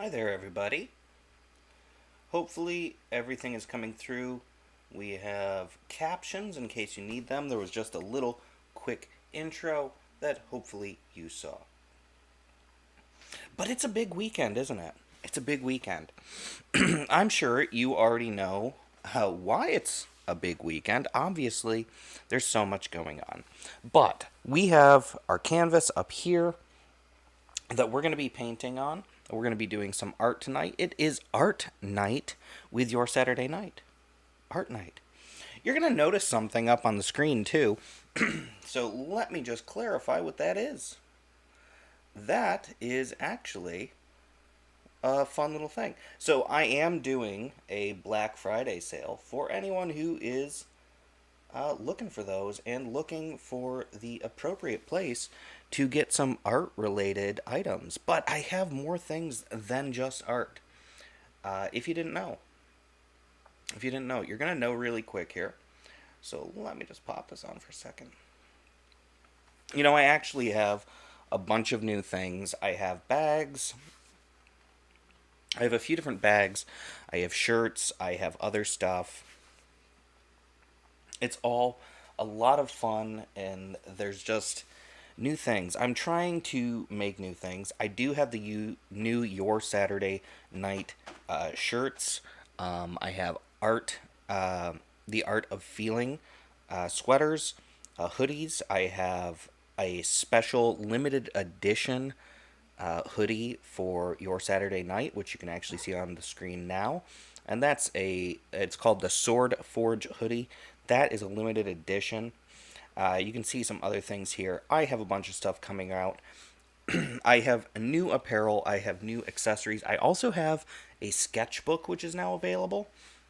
Hi there, everybody. Hopefully, everything is coming through. We have captions in case you need them. There was just a little quick intro that hopefully you saw. But it's a big weekend, isn't it? It's a big weekend. I'm sure you already know why it's a big weekend. Obviously, there's so much going on. But we have our canvas up here that we're going to be painting on. We're going to be doing some art tonight. It is art night with your Saturday night. Art night. You're going to notice something up on the screen too. So let me just clarify what that is. That is actually a fun little thing. So I am doing a Black Friday sale for anyone who is looking for those and looking for the appropriate place to get some art related items. But I have more things than just art. If you didn't know, you're going to know really quick here. So let me just pop this on for a second. I actually have a bunch of new things. I have bags. I have a few different bags. I have shirts. I have other stuff. It's all a lot of fun, and there's just new things. I'm trying to make new things. I do have the new Your Saturday Night shirts. I have the Art of Feeling sweaters, hoodies. I have a special limited edition hoodie for Your Saturday Night, which you can actually see on the screen now. And it's called the Sword Forge hoodie. That is a limited edition. You can see some other things here. I have a bunch of stuff coming out. I have new apparel. I have new accessories. I also have a sketchbook, which is now available.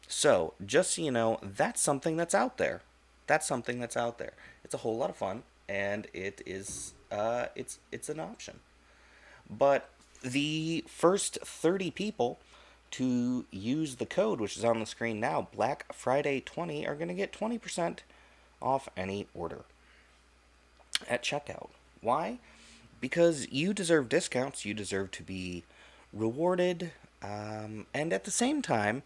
So, just so you know, that's something that's out there. That's something that's out there. It's a whole lot of fun, and it's an option. But the first 30 people to use the code, which is on the screen now, Black Friday 20, are going to get 20% off any order at checkout. Why? Because you deserve discounts, you deserve to be rewarded, and at the same time,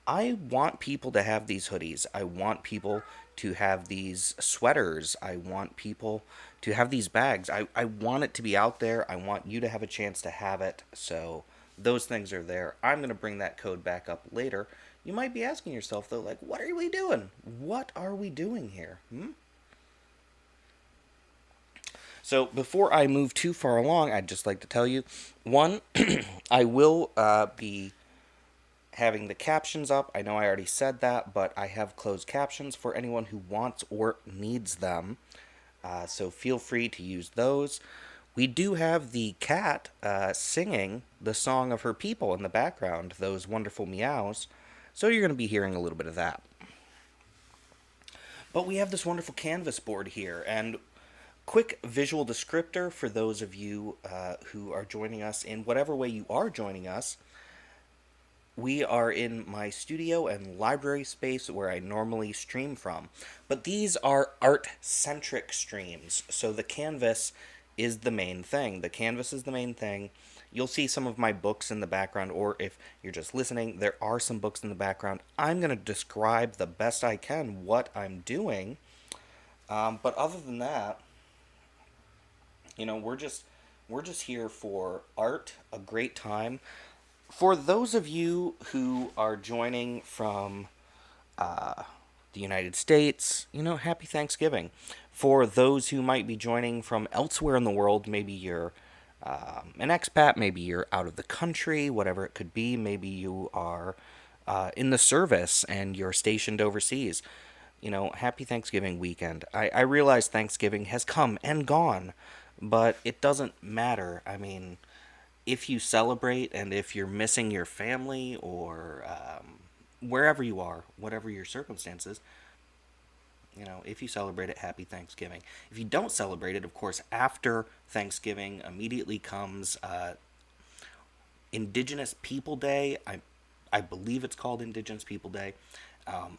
I want people to have these hoodies. I want people to have these sweaters. I want people to have these bags. I want it to be out there. I want you to have a chance to have it. So those things are there. I'm going to bring that code back up later. You might be asking yourself, though, like, what are we doing? What are we doing here? So before I move too far along, I'd just like to tell you, one, I will be having the captions up. I know I already said that, but I have closed captions for anyone who wants or needs them. So feel free to use those. We do have the cat singing the song of her people in the background, those wonderful meows. So you're going to be hearing a little bit of that. But we have this wonderful canvas board here, and quick visual descriptor for those of you who are joining us in whatever way you are joining us. We are in my studio and library space where I normally stream from. But these are art-centric streams, so the canvas is the main thing. The canvas is the main thing. You'll see some of my books in the background, or if you're just listening, there are some books in the background. I'm going to describe the best I can what I'm doing. But other than that, we're just here for art, a great time. For those of you who are joining from the United States, happy Thanksgiving. For those who might be joining from elsewhere in the world, maybe you're an expat, maybe you're out of the country, whatever it could be. Maybe you are in the service and you're stationed overseas. Happy Thanksgiving weekend. I realize Thanksgiving has come and gone, but it doesn't matter. I mean, if you celebrate and if you're missing your family or wherever you are, whatever your circumstances, if you celebrate it, happy Thanksgiving. If you don't celebrate it, of course, after Thanksgiving immediately comes Indigenous People Day. I believe it's called Indigenous People Day. Um,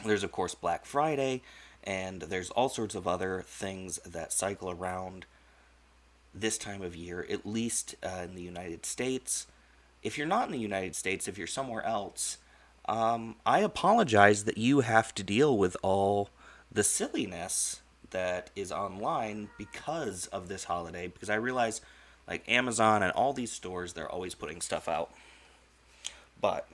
there's, of course, Black Friday, and there's all sorts of other things that cycle around this time of year, at least in the United States. If you're not in the United States, if you're somewhere else, I apologize that you have to deal with all the silliness that is online because of this holiday. Because I realize, like Amazon and all these stores, they're always putting stuff out. But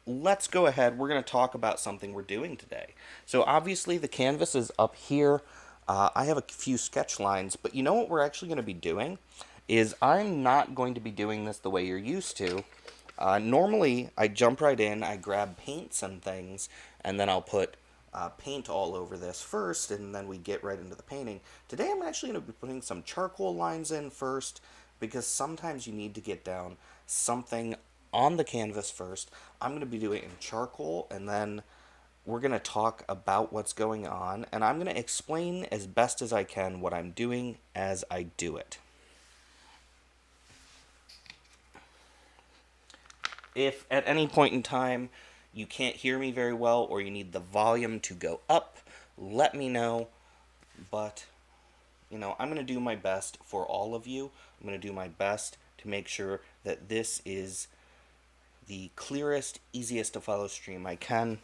let's go ahead. We're going to talk about something we're doing today. So obviously the canvas is up here. I have a few sketch lines, but you know what we're actually going to be doing is I'm not going to be doing this the way you're used to. Normally, I jump right in, I grab paints and things, and then I'll put paint all over this first, and then we get right into the painting. Today, I'm actually going to be putting some charcoal lines in first, because sometimes you need to get down something on the canvas first. I'm going to be doing it in charcoal, and then we're going to talk about what's going on, and I'm going to explain as best as I can what I'm doing as I do it. If at any point in time you can't hear me very well or you need the volume to go up, let me know. But, I'm going to do my best for all of you. I'm going to do my best to make sure that this is the clearest, easiest to follow stream I can.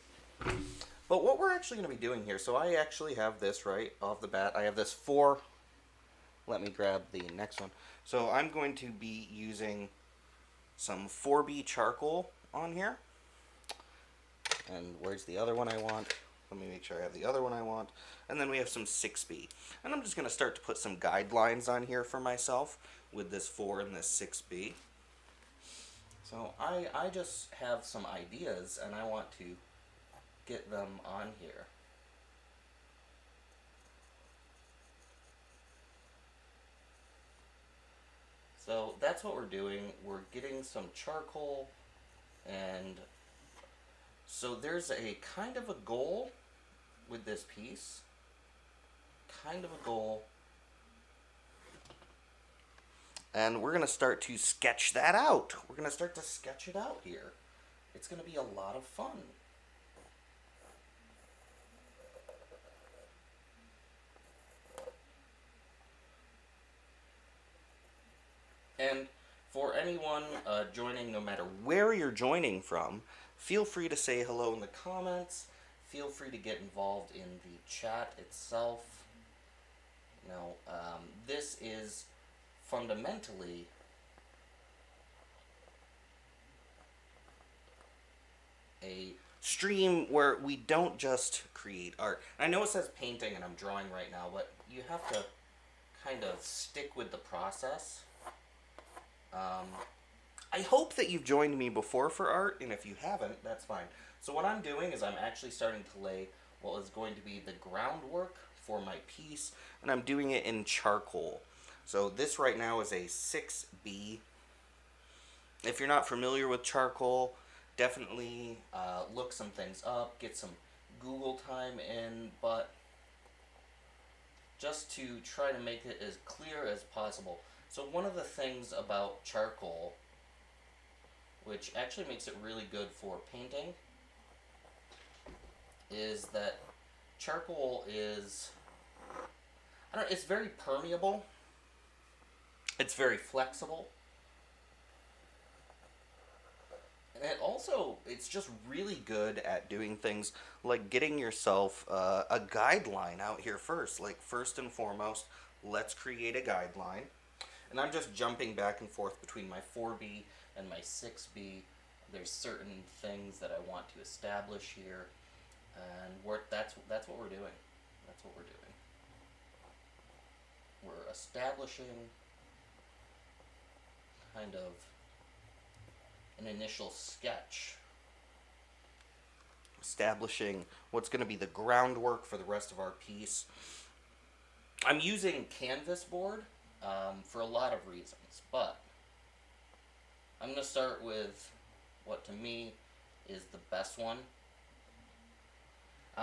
But what we're actually going to be doing here, so I actually have this right off the bat. I have this 4. Let me grab the next one. So I'm going to be using some 4B charcoal on here. And where's the other one I want? Let me make sure I have the other one I want. And then we have some 6B. And I'm just going to start to put some guidelines on here for myself with this 4 and this 6B. So I just have some ideas and I want to get them on here. So that's what we're doing. We're getting some charcoal, and so there's a kind of a goal with this piece. Kind of a goal. And we're going to start to sketch that out. We're going to start to sketch it out here. It's going to be a lot of fun. And for anyone joining, no matter where you're joining from, feel free to say hello in the comments. Feel free to get involved in the chat itself. This is fundamentally a stream where we don't just create art. I know it says painting and I'm drawing right now, but you have to kind of stick with the process. I hope that you've joined me before for art, and if you haven't, that's fine. So what I'm doing is I'm actually starting to lay what is going to be the groundwork for my piece, and I'm doing it in charcoal. So this right now is a 6B. If you're not familiar with charcoal, definitely look some things up, get some Google time in, but just to try to make it as clear as possible. So one of the things about charcoal, which actually makes it really good for painting, is that charcoal is, it's very permeable. It's very flexible. And it's just really good at doing things like getting yourself a guideline out here first. Like, first and foremost, let's create a guideline. And I'm just jumping back and forth between my 4B and my 6B. There's certain things that I want to establish here, and that's what we're doing. That's what we're doing. We're establishing kind of an initial sketch. Establishing what's going to be the groundwork for the rest of our piece. I'm using canvas board for a lot of reasons, but I'm going to start with what to me is the best one.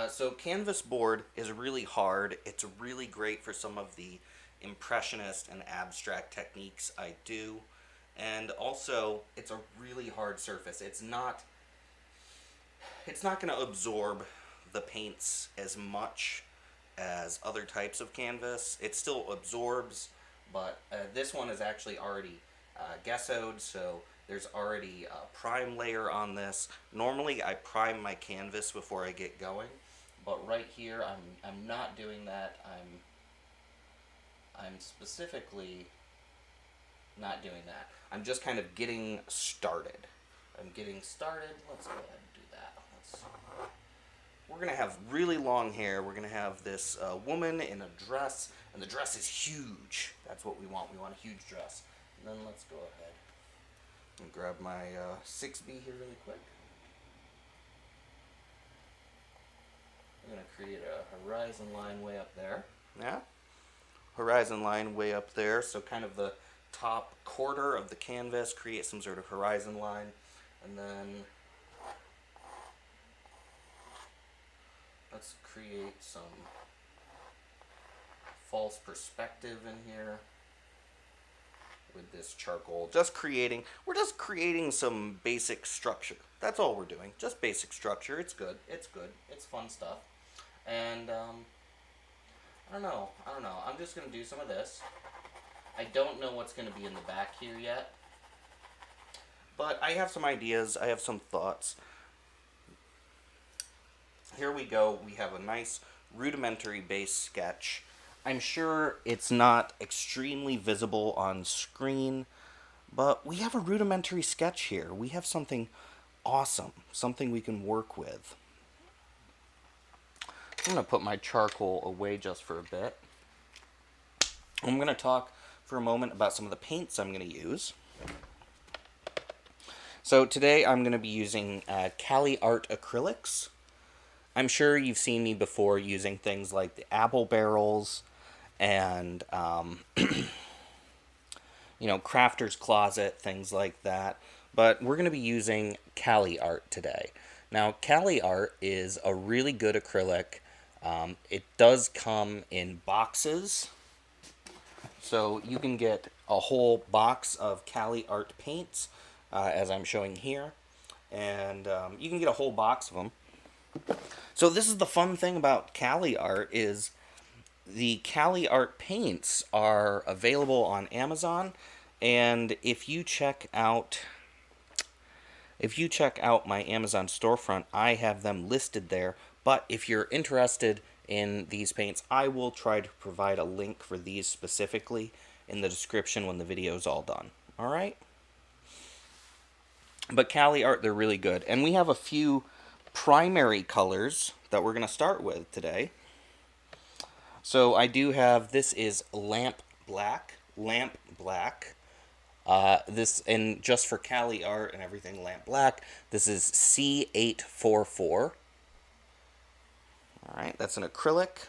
So canvas board is really hard. It's really great for some of the impressionist and abstract techniques I do. And also, it's a really hard surface. It's not going to absorb the paints as much as other types of canvas. It still absorbs, but this one is actually already gessoed, so there's already a prime layer on this. Normally I prime my canvas before I get going, but right here I'm not doing that. I'm specifically not doing that. I'm just kind of getting started. I'm getting started. Let's go ahead and do that. We're going to have really long hair. We're going to have this woman in a dress, and the dress is huge. That's what we want. We want a huge dress. And then let's go ahead and grab my 6B here really quick. I'm going to create a horizon line way up there. Yeah? Horizon line way up there, so kind of the top quarter of the canvas, create some sort of horizon line, and then let's create some false perspective in here with this charcoal. We're just creating some basic structure. That's all we're doing, just basic structure. It's good, it's fun stuff. And I don't know, I'm just going to do some of this. I don't know what's going to be in the back here yet, but I have some ideas, I have some thoughts. Here we go, we have a nice rudimentary base sketch. I'm sure it's not extremely visible on screen, but we have a rudimentary sketch here. We have something awesome, something we can work with. I'm going to put my charcoal away just for a bit. I'm going to talk for a moment about some of the paints I'm going to use. So today I'm going to be using Cali Art acrylics. I'm sure you've seen me before using things like the apple barrels and Crafter's Closet, things like that. But we're going to be using Cali Art today. Now, Cali Art is a really good acrylic. It does come in boxes. So you can get a whole box of Cali Art paints, as I'm showing here. And you can get a whole box of them. So this is the fun thing about Cali Art is the Cali Art paints are available on Amazon. And if you check out my Amazon storefront, I have them listed there. But if you're interested in these paints, I will try to provide a link for these specifically in the description when the video is all done. All right? But Cali Art, they're really good. And we have a few primary colors that we're going to start with today. So I do have, this is Lamp Black. This, and just for Cali Art and everything Lamp Black, this is C844. Alright, that's an acrylic.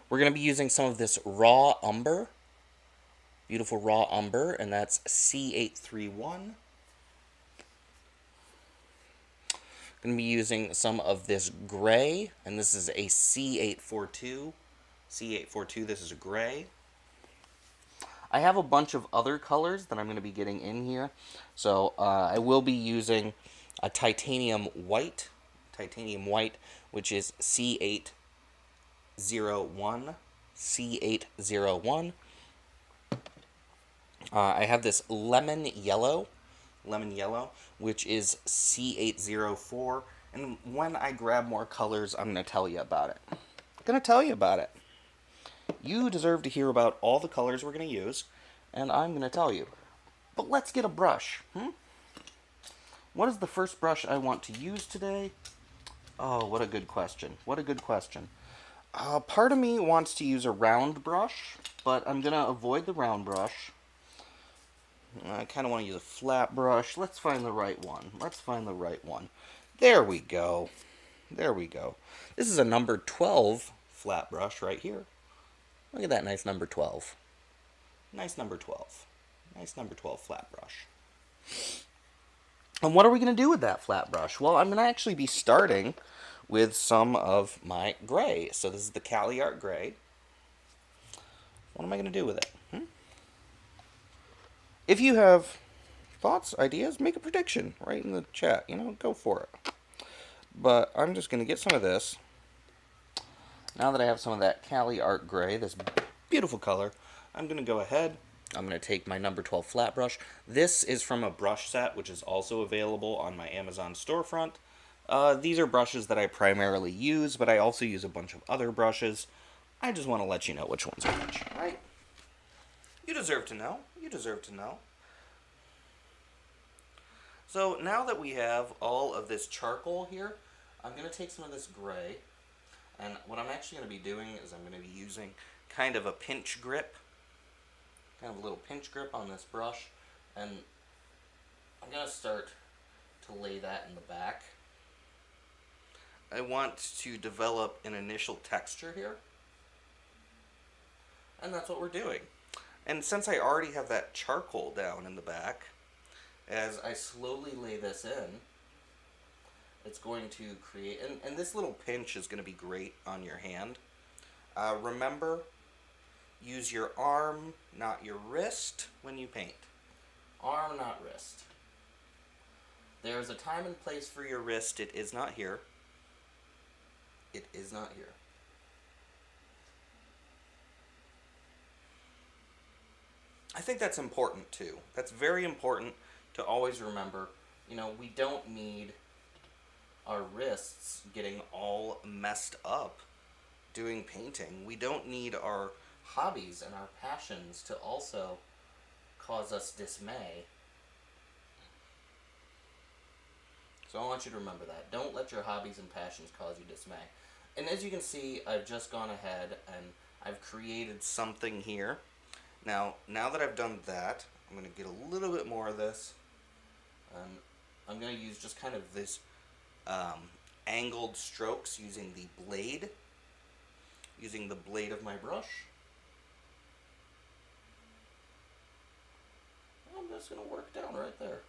We're going to be using some of this raw umber. Beautiful raw umber, and that's C831. Going to be using some of this gray, and this is a C842. C842, this is a gray. I have a bunch of other colors that I'm going to be getting in here. So I will be using a titanium white, which is C801. C801. I have this lemon yellow, which is C804. And when I grab more colors, I'm going to tell you about it. You deserve to hear about all the colors we're going to use, and I'm going to tell you. But let's get a brush. What is the first brush I want to use today? Oh, what a good question. Part of me wants to use a round brush, but I'm going to avoid the round brush. I kind of want to use a flat brush. Let's find the right one. There we go. This is a number 12 flat brush right here. Look at that nice number 12. Nice number 12 flat brush. And what are we going to do with that flat brush? Well, I'm going to actually be starting with some of my gray. So this is the Cali Art gray. What am I going to do with it? If you have thoughts, ideas, make a prediction right in the chat. Go for it. But I'm just going to get some of this. Now that I have some of that Cali Art gray, this beautiful color, I'm going to go ahead. I'm going to take my number 12 flat brush. This is from a brush set, which is also available on my Amazon storefront. These are brushes that I primarily use, but I also use a bunch of other brushes. I just want to let you know which ones are which, right? You deserve to know. You deserve to know. So now that we have all of this charcoal here, I'm going to take some of this gray, and what I'm actually going to be doing is I'm going to be using kind of a pinch grip, kind of a little pinch grip on this brush, and I'm going to start to lay that in the back. I want to develop an initial texture here, and that's what we're doing. And since I already have that charcoal down in the back, as I slowly lay this in, it's going to create, and this little pinch is going to be great on your hand. Remember, use your arm, not your wrist, when you paint. Arm, not wrist. There is a time and place for your wrist. It is not here. It is not here. I think that's important too. That's very important to always remember. You know, we don't need our wrists getting all messed up doing painting. We don't need our hobbies and our passions to also cause us dismay. So I want you to remember that. Don't let your hobbies and passions cause you dismay. And as you can see, I've just gone ahead and I've created something here. Now that I've done that, I'm going to get a little bit more of this. I'm going to use just kind of this angled strokes using the blade of my brush. I'm just going to work down right there.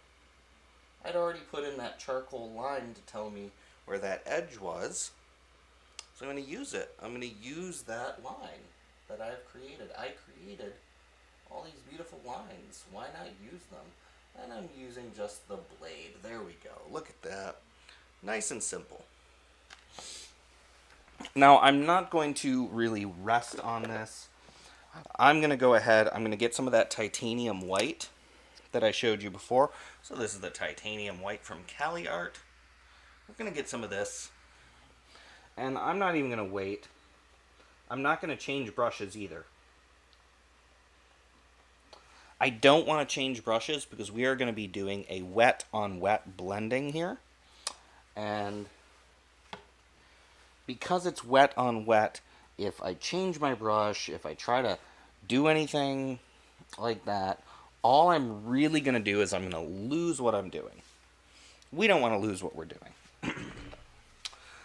I'd already put in that charcoal line to tell me where that edge was. So I'm going to use it. I'm going to use that line that I've created. I created all these beautiful lines. Why not use them? And I'm using just the blade. There we go. Look at that. Nice and simple. Now, I'm not going to really rest on this. I'm going to go ahead. I'm going to get some of that titanium white that I showed you before. So this is the titanium white from Cali Art. We're going to get some of this. And I'm not even going to wait. I'm not going to change brushes either. I don't want to change brushes because we are going to be doing a wet on wet blending here. And because it's wet on wet, if I change my brush, if I try to do anything like that, all I'm really going to do is I'm going to lose what I'm doing. We don't want to lose what we're doing.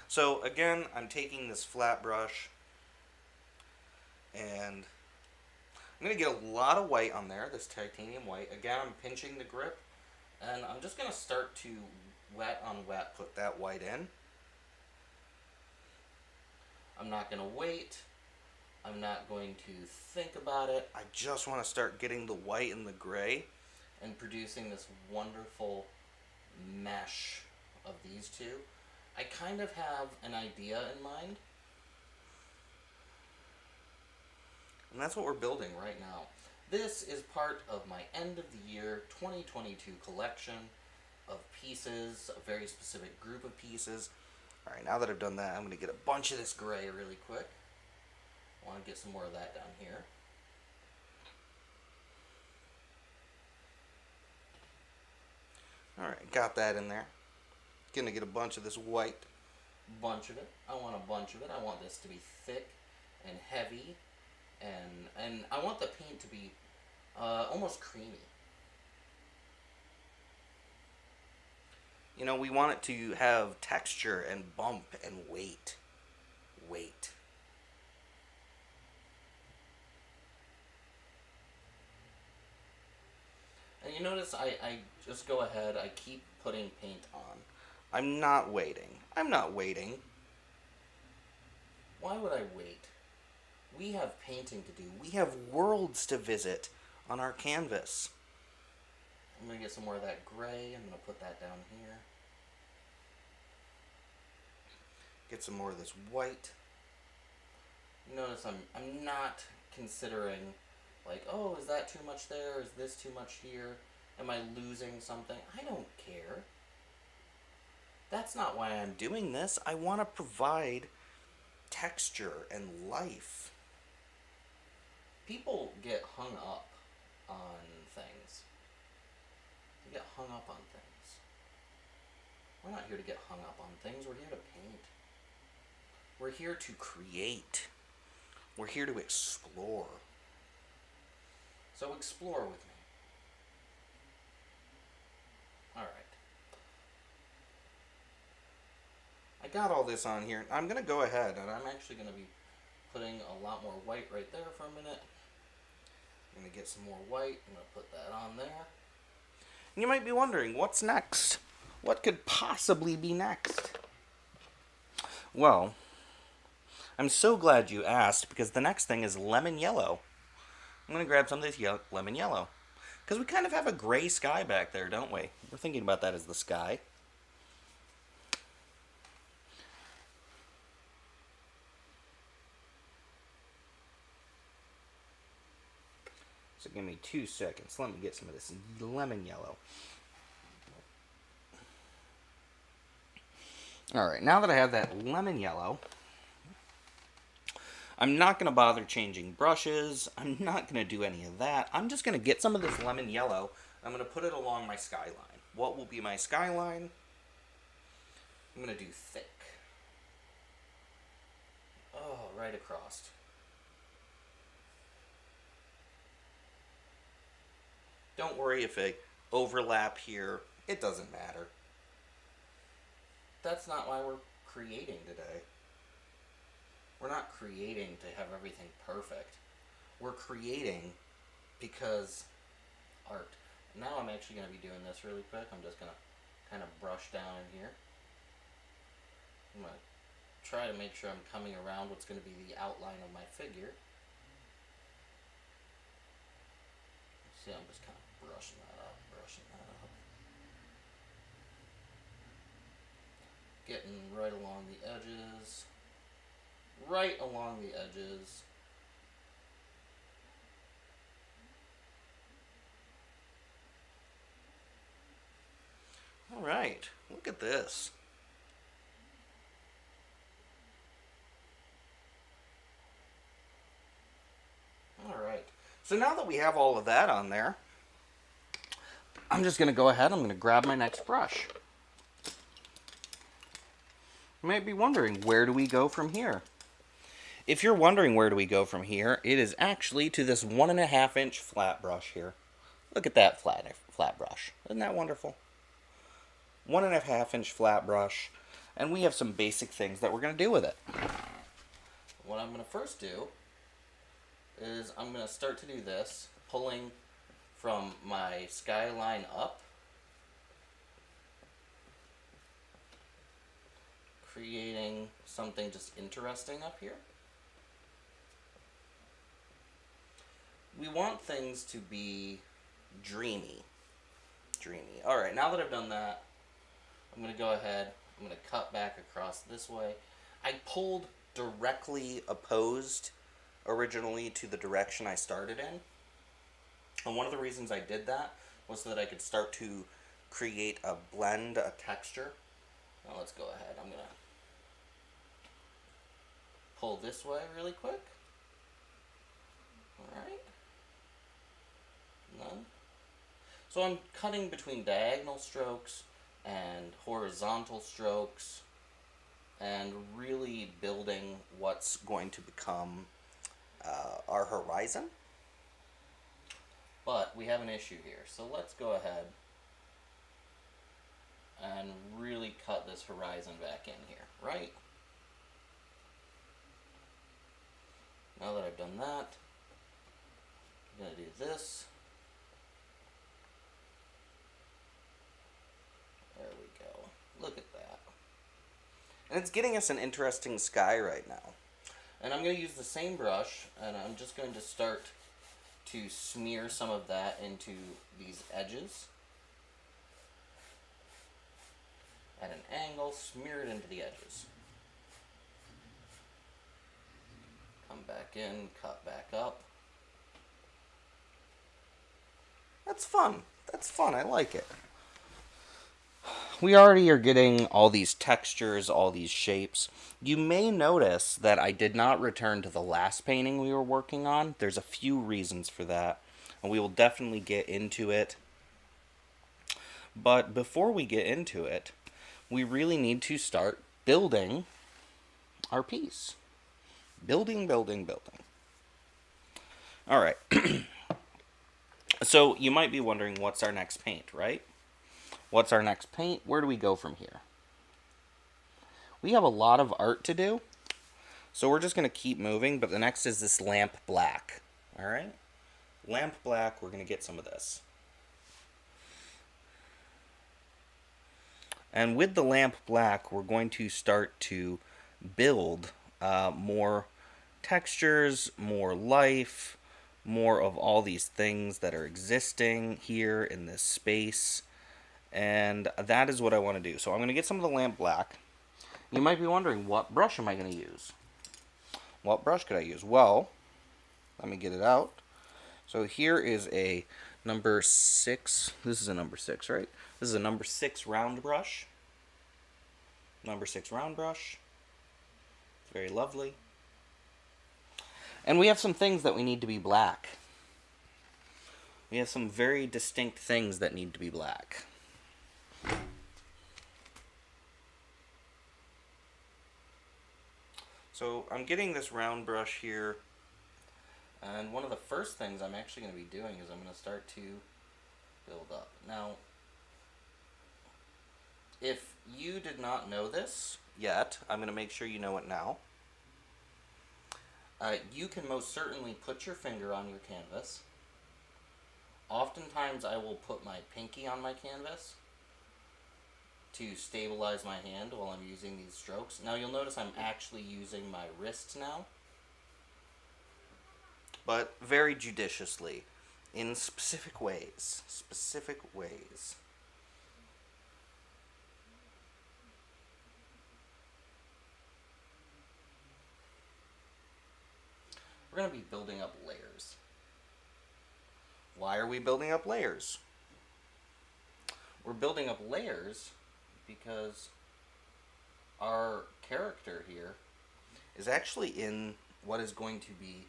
So again, I'm taking this flat brush and I'm going to get a lot of white on there, this titanium white. Again, I'm pinching the grip and I'm just going to start to wet on wet put that white in. I'm not going to wait. I'm not going to think about it. I just want to start getting the white and the gray and producing this wonderful mesh of these two. I kind of have an idea in mind. And that's what we're building right now. This is part of my end of the year 2022 collection of pieces, a very specific group of pieces. Alright, now that I've done that, I'm going to get a bunch of this gray really quick. I want to get some more of that down here. Alright, got that in there. Gonna get a bunch of this white. Bunch of it. I want a bunch of it. I want this to be thick and heavy. And I want the paint to be almost creamy. You know, we want it to have texture and bump and weight. Weight. And you notice I just go ahead, I keep putting paint on. I'm not waiting. I'm not waiting. Why would I wait? We have painting to do. We have worlds to visit on our canvas. I'm going to get some more of that gray. I'm going to put that down here. Get some more of this white. You notice I'm not considering Like, oh, is that too much there? Is this too much here? Am I losing something? I don't care. That's not why I'm doing this. I want to provide texture and life. People get hung up on things. They get hung up on things. We're not here to get hung up on things. We're here to paint. We're here to create. We're here to explore. So explore with me. Alright. I got all this on here. I'm going to go ahead and I'm actually going to be putting a lot more white right there for a minute. I'm going to get some more white. I'm going to put that on there. And you might be wondering, what's next? What could possibly be next? Well, I'm so glad you asked, because the next thing is lemon yellow. I'm going to grab some of this lemon yellow. Because we kind of have a gray sky back there, don't we? We're thinking about that as the sky. So give me 2 seconds. Let me get some of this lemon yellow. Alright, now that I have that lemon yellow, I'm not going to bother changing brushes. I'm not going to do any of that. I'm just going to get some of this lemon yellow. I'm going to put it along my skyline. What will be my skyline? I'm going to do thick. Oh, right across. Don't worry if I overlap here. It doesn't matter. That's not why we're creating today. We're not creating to have everything perfect. We're creating because art. Now I'm actually going to be doing this really quick. I'm just going to kind of brush down in here. I'm going to try to make sure I'm coming around what's going to be the outline of my figure. See, I'm just kind of brushing that up, brushing that up. Getting right along the edges. Right along the edges. Alright, look at this. Alright, so now that we have all of that on there, I'm just going to go ahead, I'm going to grab my next brush. You might be wondering, where do we go from here? If you're wondering where do we go from here, it is actually to this 1.5 inch flat brush here. Look at that flat brush. Isn't that wonderful? 1.5 inch flat brush, and we have some basic things that we're going to do with it. What I'm going to first do is I'm going to start to do this, pulling from my skyline up, creating something just interesting up here. We want things to be dreamy. Alright, now that I've done that, I'm going to go ahead, I'm going to cut back across this way. I pulled directly opposed originally to the direction I started in. And one of the reasons I did that was so that I could start to create a blend, a texture. Now let's go ahead. I'm going to pull this way really quick. Alright. None. So I'm cutting between diagonal strokes and horizontal strokes and really building what's going to become our horizon. But we have an issue here, so let's go ahead and really cut this horizon back in here, right? Now that I've done that, I'm going to do this. There we go. Look at that. And it's getting us an interesting sky right now. And I'm going to use the same brush, and I'm just going to start to smear some of that into these edges. At an angle, smear it into the edges. Come back in, cut back up. That's fun. That's fun. I like it. We already are getting all these textures, all these shapes. You may notice that I did not return to the last painting we were working on. There's a few reasons for that, and we will definitely get into it. But before we get into it, we really need to start building our piece. Building, building, building. All right. So you might be wondering, what's our next paint, right? What's our next paint? Where do we go from here? We have a lot of art to do, so we're just going to keep moving, but the next is this lamp black. All right? Lamp black, we're going to get some of this. And with the lamp black, we're going to start to build more textures, more life, more of all these things that are existing here in this space. And that is what I want to do. So I'm going to get some of the lamp black. You might be wondering, what brush am I going to use? What brush could I use? Well, let me get it out. So here is a number 6. This is a number 6, right? This is a number 6 round brush. Number 6 round brush. Very lovely. And we have some things that we need to be black. We have some very distinct things that need to be black. So I'm getting this round brush here, and one of the first things I'm actually going to be doing is I'm going to start to build up. Now, if you did not know this yet, I'm going to make sure you know it now. You can most certainly put your finger on your canvas. Oftentimes I will put my pinky on my canvas to stabilize my hand while I'm using these strokes. Now you'll notice I'm actually using my wrist now, but very judiciously, in specific ways. Specific ways. We're going to be building up layers. Why are we building up layers? We're building up layers because our character here is actually in what is going to be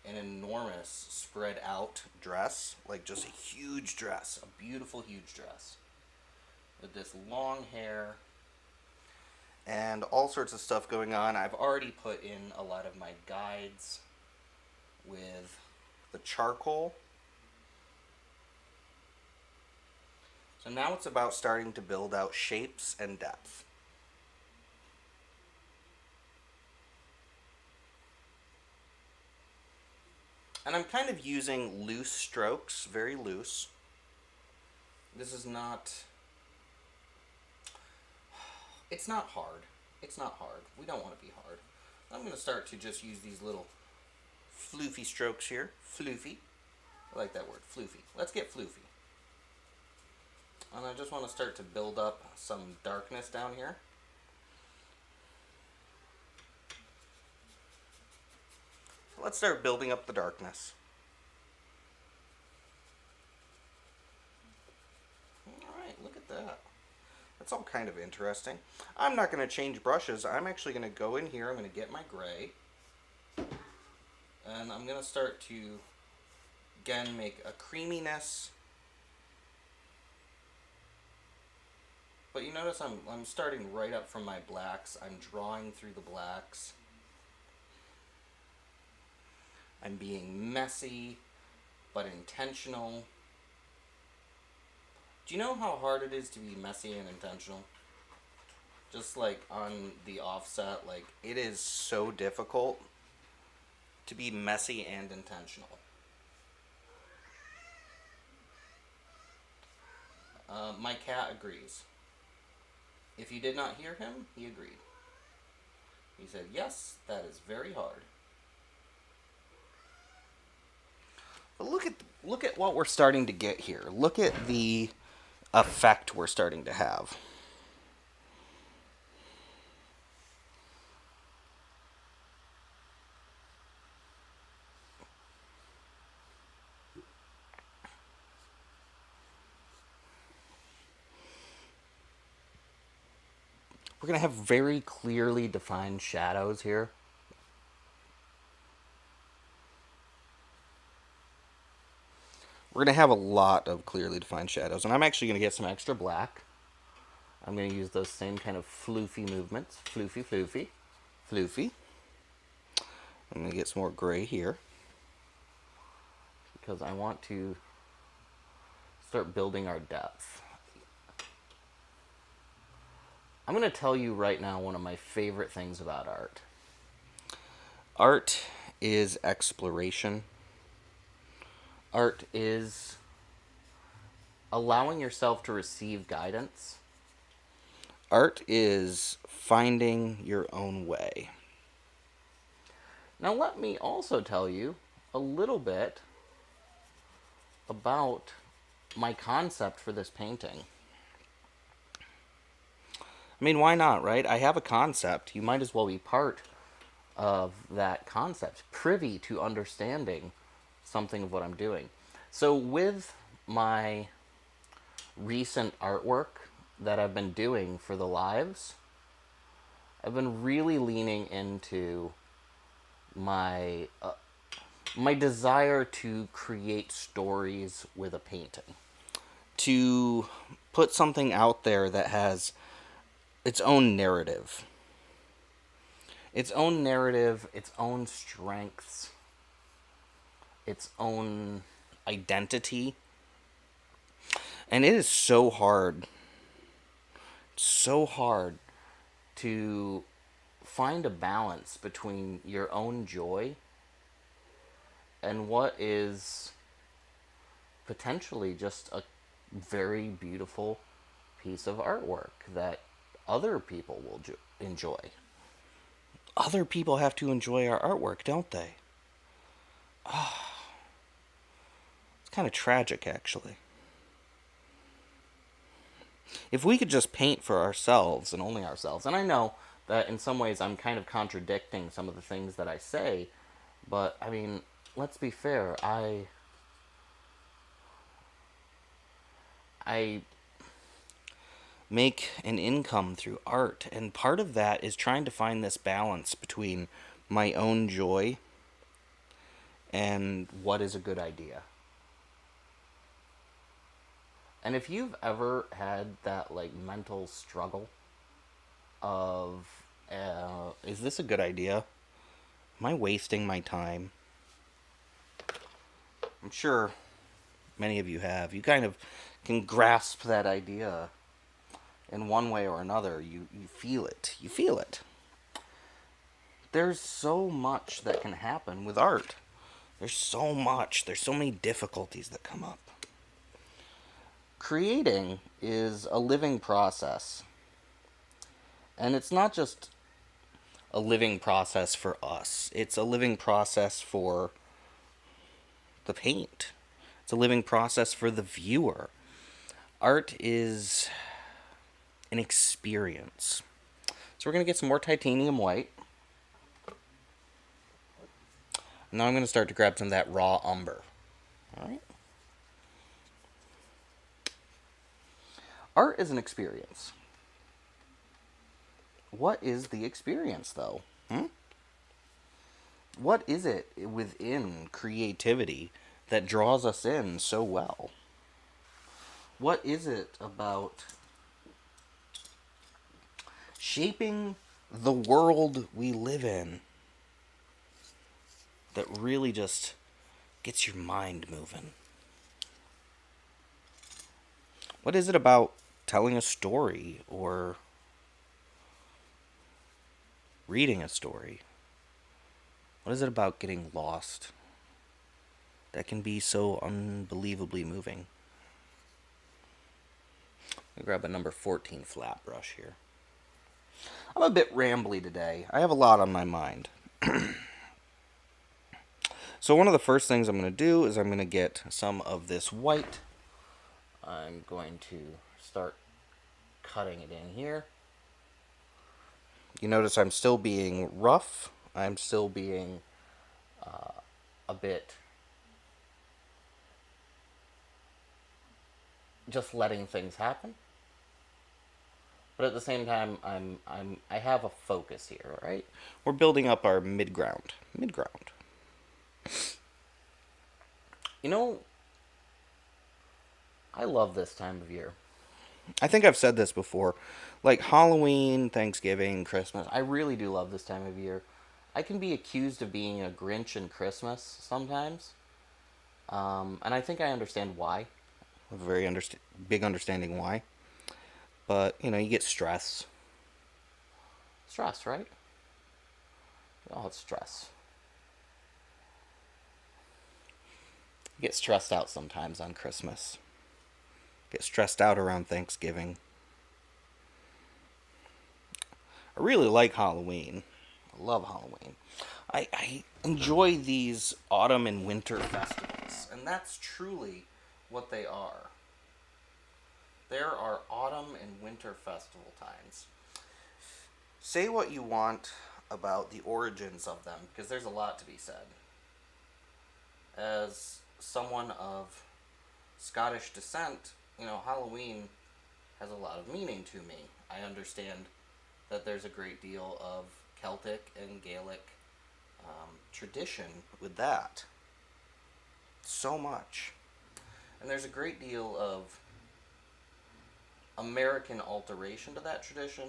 an enormous spread out dress, like just a huge dress, a beautiful huge dress with this long hair and all sorts of stuff going on. I've already put in a lot of my guides with the charcoal. So now it's about starting to build out shapes and depth. And I'm kind of using loose strokes, very loose. This is not... It's not hard. It's not hard. We don't want to be hard. I'm going to start to just use these little floofy strokes here. Floofy. I like that word, floofy. Let's get floofy. And I just want to start to build up some darkness down here. Let's start building up the darkness. Alright, look at that. That's all kind of interesting. I'm not going to change brushes. I'm actually going to go in here. I'm going to get my gray. And I'm going to start to, again, make a creaminess. But you notice I'm starting right up from my blacks. I'm drawing through the blacks. I'm being messy, but intentional. Do you know how hard it is to be messy and intentional? Just like on the offset, like it is so difficult to be messy and intentional. My cat agrees. If you did not hear him, he agreed. He said, yes, that is very hard. But look at what we're starting to get here. Look at the effect we're starting to have. We're going to have very clearly defined shadows here. We're going to have a lot of clearly defined shadows. And I'm actually going to get some extra black. I'm going to use those same kind of floofy movements. Floofy, floofy, floofy. I'm going to get some more gray here, because I want to start building our depth. I'm going to tell you right now one of my favorite things about art. Art is exploration. Art is allowing yourself to receive guidance. Art is finding your own way. Now let me also tell you a little bit about my concept for this painting. I mean, why not, right? I have a concept. You might as well be part of that concept, privy to understanding something of what I'm doing. So with my recent artwork that I've been doing for the lives, I've been really leaning into my my desire to create stories with a painting, to put something out there that has its own narrative, its own strengths, its own identity. And it is so hard to find a balance between your own joy and what is potentially just a very beautiful piece of artwork that other people will enjoy. Other people have to enjoy our artwork, don't they? It's kind of tragic, actually. If we could just paint for ourselves and only ourselves, and I know that in some ways I'm kind of contradicting some of the things that I say, but I mean, let's be fair, I make an income through art, and part of that is trying to find this balance between my own joy and what is a good idea. And if you've ever had that like mental struggle of is this a good idea? Am I wasting my time? I'm sure many of you have. You kind of can grasp that idea in one way or another. You feel it. You feel it. There's so much that can happen with art. There's so much. There's so many difficulties that come up. Creating is a living process. And it's not just a living process for us. It's a living process for the paint. It's a living process for the viewer. Art is an experience. So we're going to get some more titanium white. Now I'm going to start to grab some of that raw umber. Alright? Art is an experience. What is the experience, though? What is it within creativity that draws us in so well? What is it about shaping the world we live in that really just gets your mind moving? What is it about telling a story or reading a story? What is it about getting lost that can be so unbelievably moving? I'll grab a number 14 flat brush here. I'm a bit rambly today. I have a lot on my mind. So one of the first things I'm going to do is I'm going to get some of this white. I'm going to start cutting it in here. You notice I'm still being rough. I'm still being a bit just letting things happen. but at the same time, I have a focus here, right? We're building up our mid-ground. Mid-ground. You know, I love this time of year. I think I've said this before. Like Halloween, Thanksgiving, Christmas. I really do love this time of year. I can be accused of being a Grinch in Christmas sometimes. And I think I understand why. A very big understanding why. But, you get stress. Stress, right? Oh, it's stress. You get stressed out sometimes on Christmas. Get stressed out around Thanksgiving. I really like Halloween. I love Halloween. I enjoy these autumn and winter festivals, and that's truly what they are. There are autumn and winter festival times. Say what you want about the origins of them, because there's a lot to be said. As someone of Scottish descent, Halloween has a lot of meaning to me. I understand that there's a great deal of Celtic and Gaelic tradition with that. So much. And there's a great deal of American alteration to that tradition,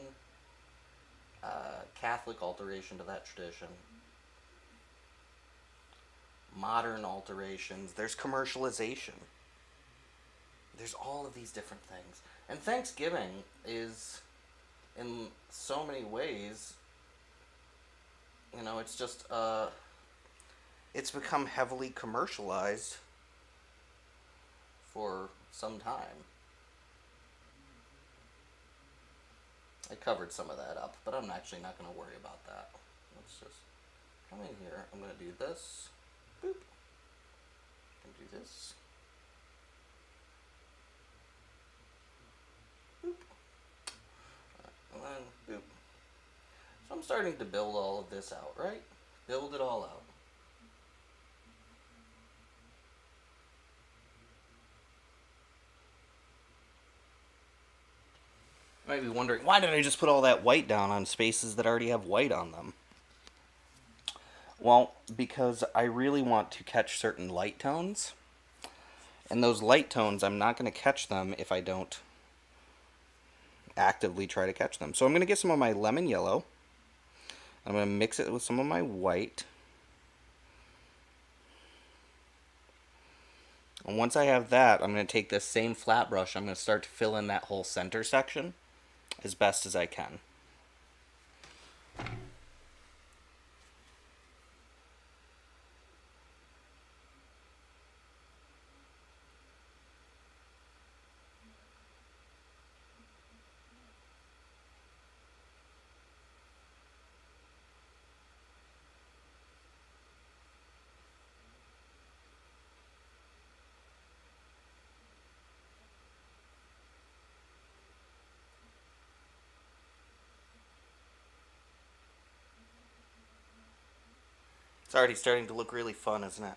Catholic alteration to that tradition, modern alterations. There's commercialization. There's all of these different things. And Thanksgiving is, in so many ways, it's just, it's become heavily commercialized for some time. I covered some of that up, but I'm actually not going to worry about that. Let's just come in here. I'm going to do this. Boop. I'm going to do this. Boop. And then boop. So I'm starting to build all of this out, right? Build it all out. You might be wondering, why did I just put all that white down on spaces that already have white on them? Well, because I really want to catch certain light tones. And those light tones, I'm not going to catch them if I don't actively try to catch them. So I'm going to get some of my lemon yellow. I'm going to mix it with some of my white. And once I have that, I'm going to take this same flat brush. I'm going to start to fill in that whole center section as best as I can. It's already starting to look really fun, isn't it?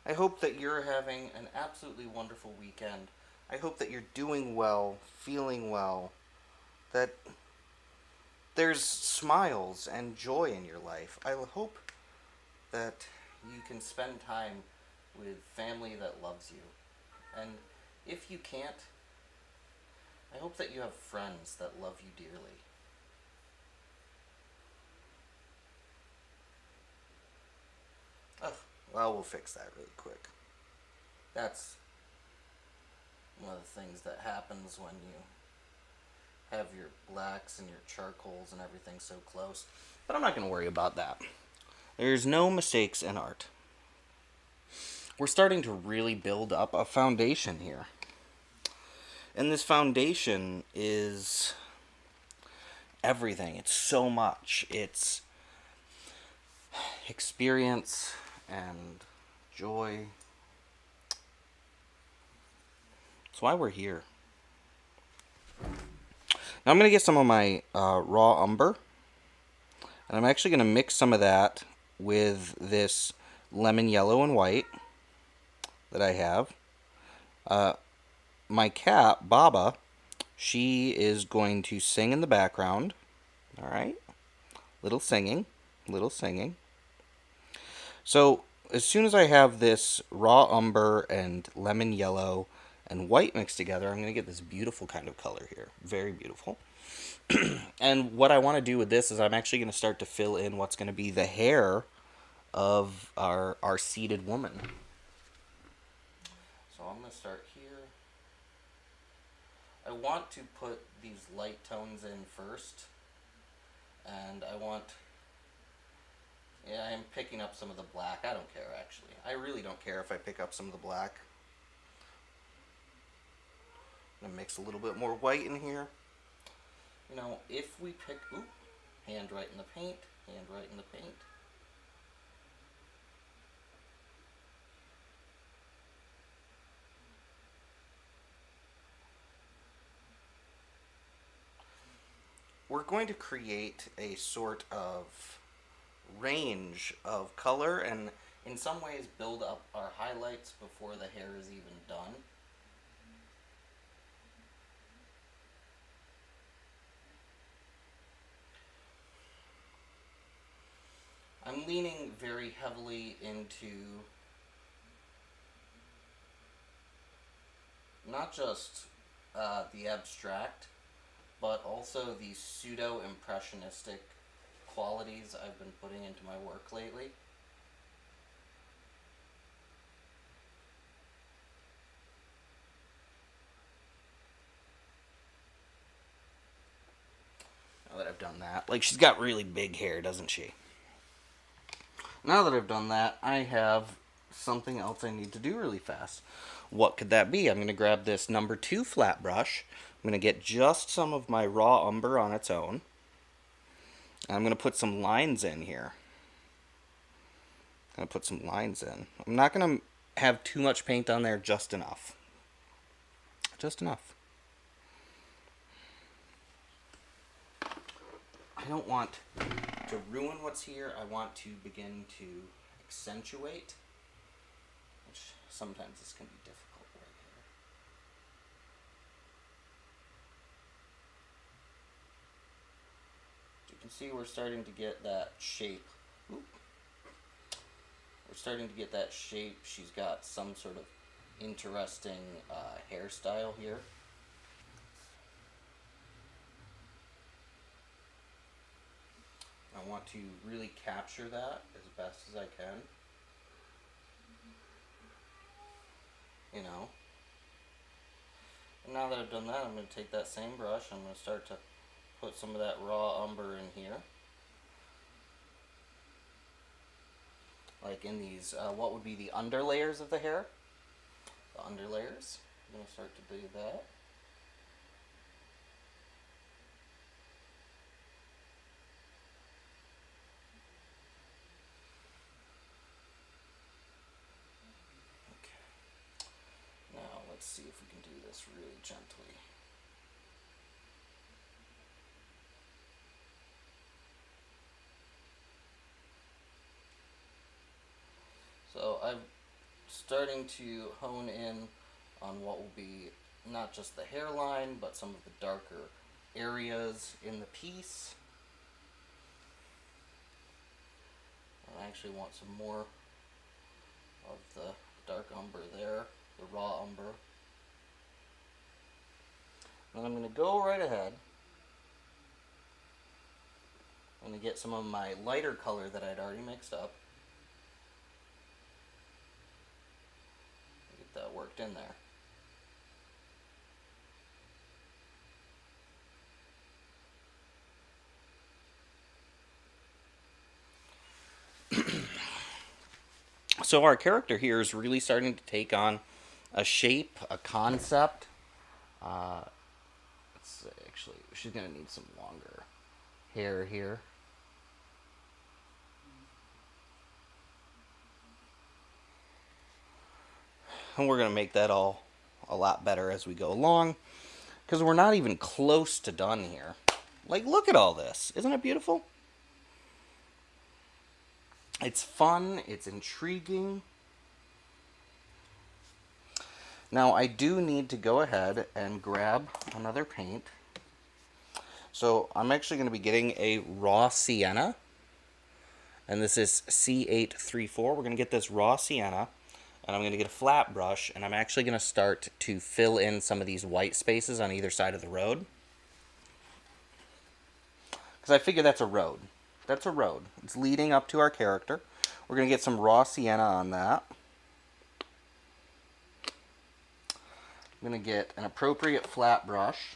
I hope that you're having an absolutely wonderful weekend. I hope that you're doing well, feeling well, that there's smiles and joy in your life. I hope that you can spend time with family that loves you. And if you can't, I hope that you have friends that love you dearly. Oh, well, we'll fix that really quick. That's one of the things that happens when you have your blacks and your charcoals and everything so close. But I'm not going to worry about that. There's no mistakes in art. We're starting to really build up a foundation here. And this foundation is everything. It's so much. It's experience and joy That's why we're here. Now I'm going to get some of my raw umber, and I'm actually going to mix some of that with this lemon yellow and white that I have. My cat, Baba, she is going to sing in the background. All right? Little singing, little singing. So as soon as I have this raw umber and lemon yellow and white mixed together, I'm going to get this beautiful kind of color here. Very beautiful. And what I want to do with this is I'm actually going to start to fill in what's going to be the hair of our seated woman. So I'm going to start here. I want to put these light tones in first. And I want... Yeah, I'm picking up some of the black. I don't care, actually. I really don't care if I pick up some of the black. I'm going to mix a little bit more white in here. You know, if we pick... Ooh, hand right in the paint. Hand right in the paint. We're going to create a sort of range of color and in some ways build up our highlights before the hair is even done. I'm leaning very heavily into not just the abstract, but also the pseudo-impressionistic qualities I've been putting into my work lately. Now that I've done that, like, she's got really big hair, doesn't she? Now that I've done that, I have something else I need to do really fast. What could that be? I'm going to grab this number 2 flat brush. I'm going to get just some of my raw umber on its own. And I'm going to put some lines in here. I'm going to put some lines in. I'm not going to have too much paint on there, just enough. Just enough. I don't want to ruin what's here. I want to begin to accentuate, which sometimes this can be difficult right here. You can see we're starting to get that shape. Oop. We're starting to get that shape. She's got some sort of interesting hairstyle here. I want to really capture that as best as I can. You know. And now that I've done that, I'm going to take that same brush. I'm going to start to put some of that raw umber in here. Like in these, what would be the underlayers of the hair. The underlayers. I'm going to start to do that. Let's see if we can do this really gently. So I'm starting to hone in on what will be not just the hairline, but some of the darker areas in the piece. I actually want some more of the dark umber there, the raw umber. And I'm going to go right ahead. I'm going to get some of my lighter color that I'd already mixed up. Get that worked in there. So our character here is really starting to take on a shape, a concept. Actually, she's going to need some longer hair here. And we're going to make that all a lot better as we go along, because we're not even close to done here. Like, look at all this. Isn't it beautiful? It's fun. It's intriguing. Now, I do need to go ahead and grab another paint. So, I'm actually going to be getting a raw sienna. And this is C834. We're going to get this raw sienna. And I'm going to get a flat brush. And I'm actually going to start to fill in some of these white spaces on either side of the road. Because I figure that's a road. That's a road. It's leading up to our character. We're going to get some raw sienna on that. I'm going to get an appropriate flat brush,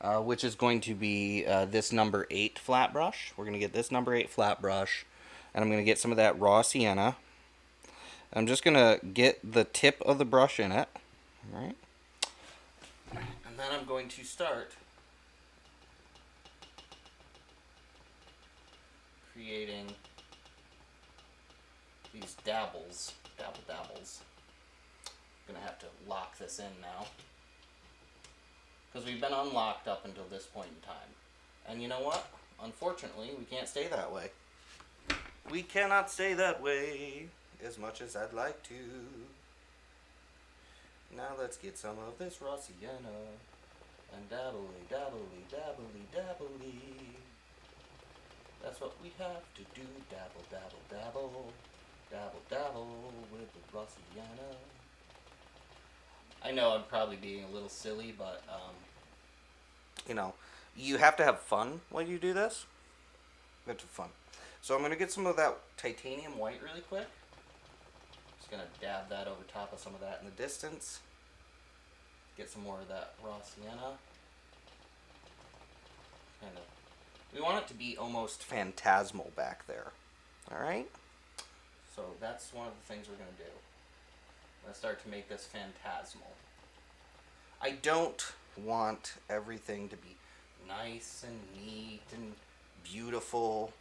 which is going to be this number 8 flat brush. We're going to get this number 8 flat brush, and I'm going to get some of that raw sienna. I'm just going to get the tip of the brush in it, all right? And then I'm going to start creating these dabbles. I'm going to have to lock this in now, because we've been unlocked up until this point in time. And you know what? Unfortunately, we can't stay that way. We cannot stay that way as much as I'd like to. Now let's get some of this raw sienna and dabbly. That's what we have to do. Dabble with the raw sienna. I know I'm probably being a little silly, but, you know, you have to have fun when you do this. You have to have fun. So I'm going to get some of that titanium white really quick. Just going to dab that over top of some of that in the distance. Get some more of that raw sienna. We want it to be almost phantasmal back there. Alright? So that's one of the things we're going to do. I'm going to start to make this phantasmal. I don't want everything to be nice and neat and beautiful.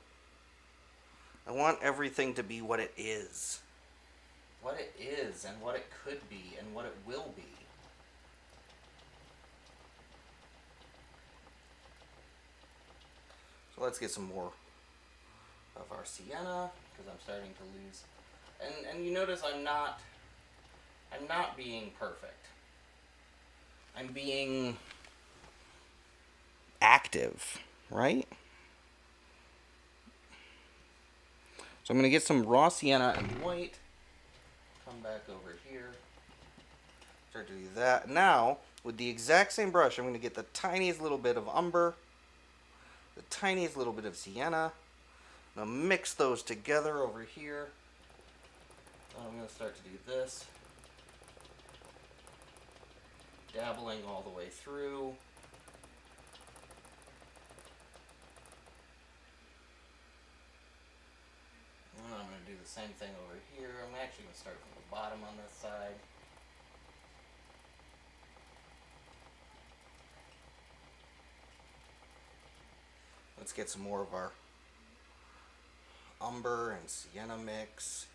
I want everything to be what it is. What it is and what it could be and what it will be. So let's get some more of our sienna, because I'm starting to lose. And you notice I'm not being perfect. I'm being active, right? So I'm going to get some raw sienna and white. Come back over here. Start to do that. Now, with the exact same brush, I'm going to get the tiniest little bit of umber, the tiniest little bit of sienna. I'm going to mix those together over here. I'm going to start to do this. Dabbling all the way through. And I'm going to do the same thing over here. I'm actually going to start from the bottom on this side. Let's get some more of our umber and sienna mix.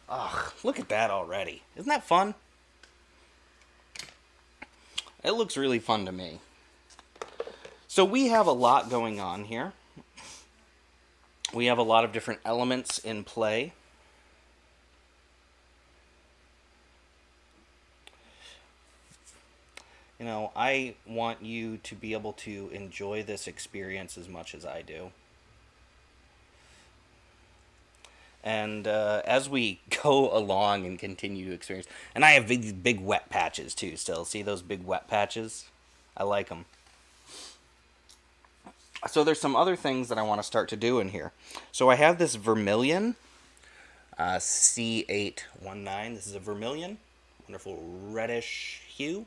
Ugh, look at that already. Isn't that fun? It looks really fun to me. So we have a lot going on here. We have a lot of different elements in play. You know, I want you to be able to enjoy this experience as much as I do. And as we go along and continue to experience, and I have these big wet patches too still. See those big wet patches? I like them. So there's some other things that I want to start to do in here. So I have this vermilion, C819. This is a vermilion, wonderful reddish hue.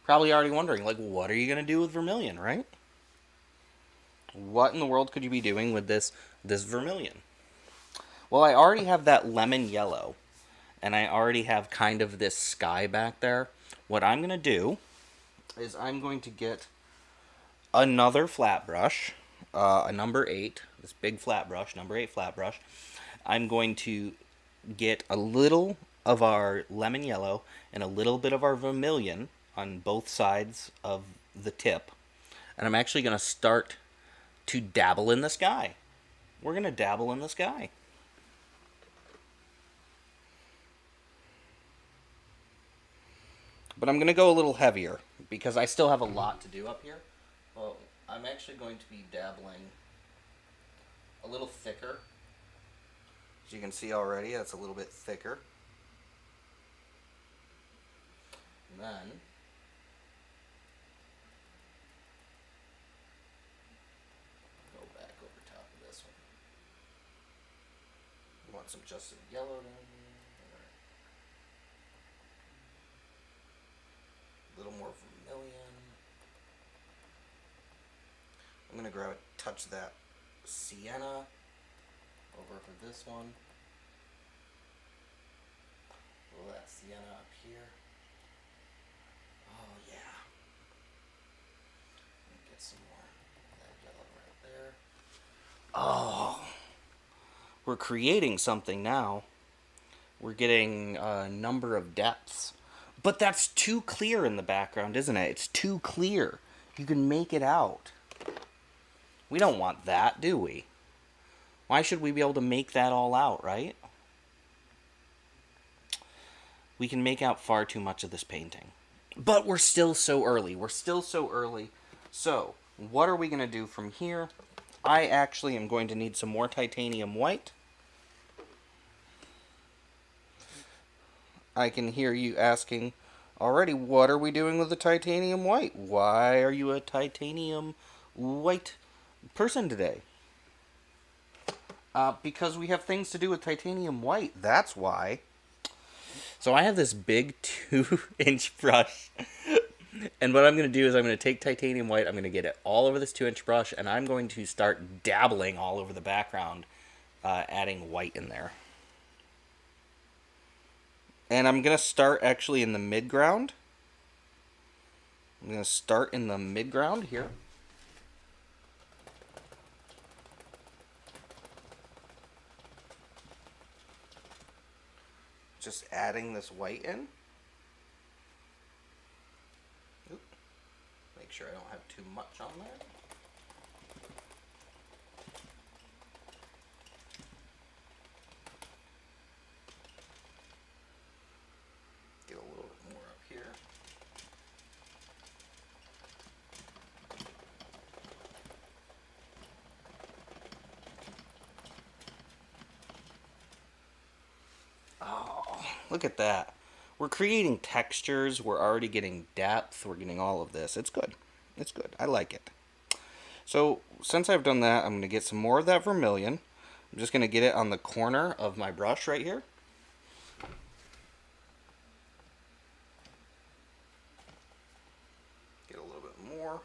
Probably already wondering, like, what are you going to do with vermilion, right? What in the world could you be doing with this vermilion? Well, I already have that lemon yellow. and I already have kind of this sky back there. What I'm going to do is I'm going to get another flat brush, a number 8, this big flat brush, number 8 flat brush. I'm going to get a little of our lemon yellow and a little bit of our vermilion on both sides of the tip. And I'm actually going to start to dabble in the sky. We're going to dabble in the sky. But I'm going to go a little heavier because I still have a lot to do up here. Well, I'm actually going to be dabbling a little thicker. As you can see already, that's a little bit thicker. And then go back over top of this one. You want some just some yellow down here. A little more vermilion. I'm going to grab a touch of that sienna over for this one. A little of that sienna up here. Oh yeah. Let me get some more of that yellow right there. Oh, we're creating something now. We're getting a number of depths. But that's too clear in the background, isn't it? It's too clear. You can make it out. We don't want that, do we? Why should we be able to make that all out, right? We can make out far too much of this painting. But we're still so early. We're still so early. So, what are we going to do from here? I actually am going to need some more titanium white. I can hear you asking already, what are we doing with the titanium white? Why are you a titanium white person today? Because we have things to do with titanium white. That's why. So I have this big 2-inch brush. And what I'm going to do is I'm going to take titanium white. I'm going to get it all over this 2-inch brush. And I'm going to start dabbling all over the background, adding white in there. And I'm going to start actually in the midground. I'm going to start in the midground here. Just adding this white in. Oop. Make sure I don't have too much on there. Get a little bit more up here. Look at that. We're creating textures. We're already getting depth. We're getting all of this. It's good. It's good. I like it. So, since I've done that, I'm going to get some more of that vermilion. I'm just going to get it on the corner of my brush right here. Get a little bit more.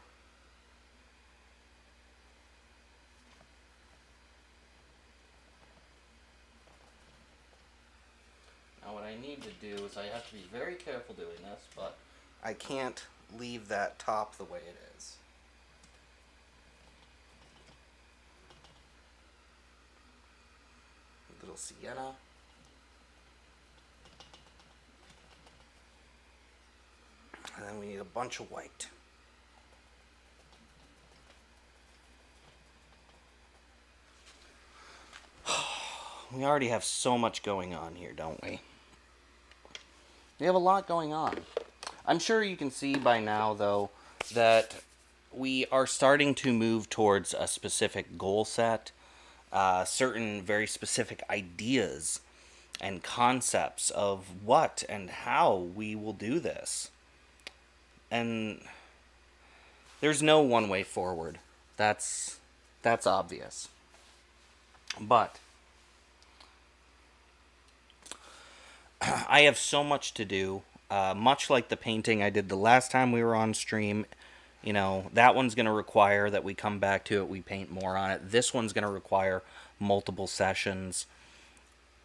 Now what I need to do is I have to be very careful doing this, but I can't leave that top the way it is. A little sienna. And then we need a bunch of white. We already have so much going on here, don't we? We have a lot going on. I'm sure you can see by now, though, that we are starting to move towards a specific goal set, certain very specific ideas and concepts of what and how we will do this. And there's no one way forward. That's obvious. But I have so much to do, much like the painting I did the last time we were on stream. You know, that one's going to require that we come back to it, we paint more on it. This one's going to require multiple sessions.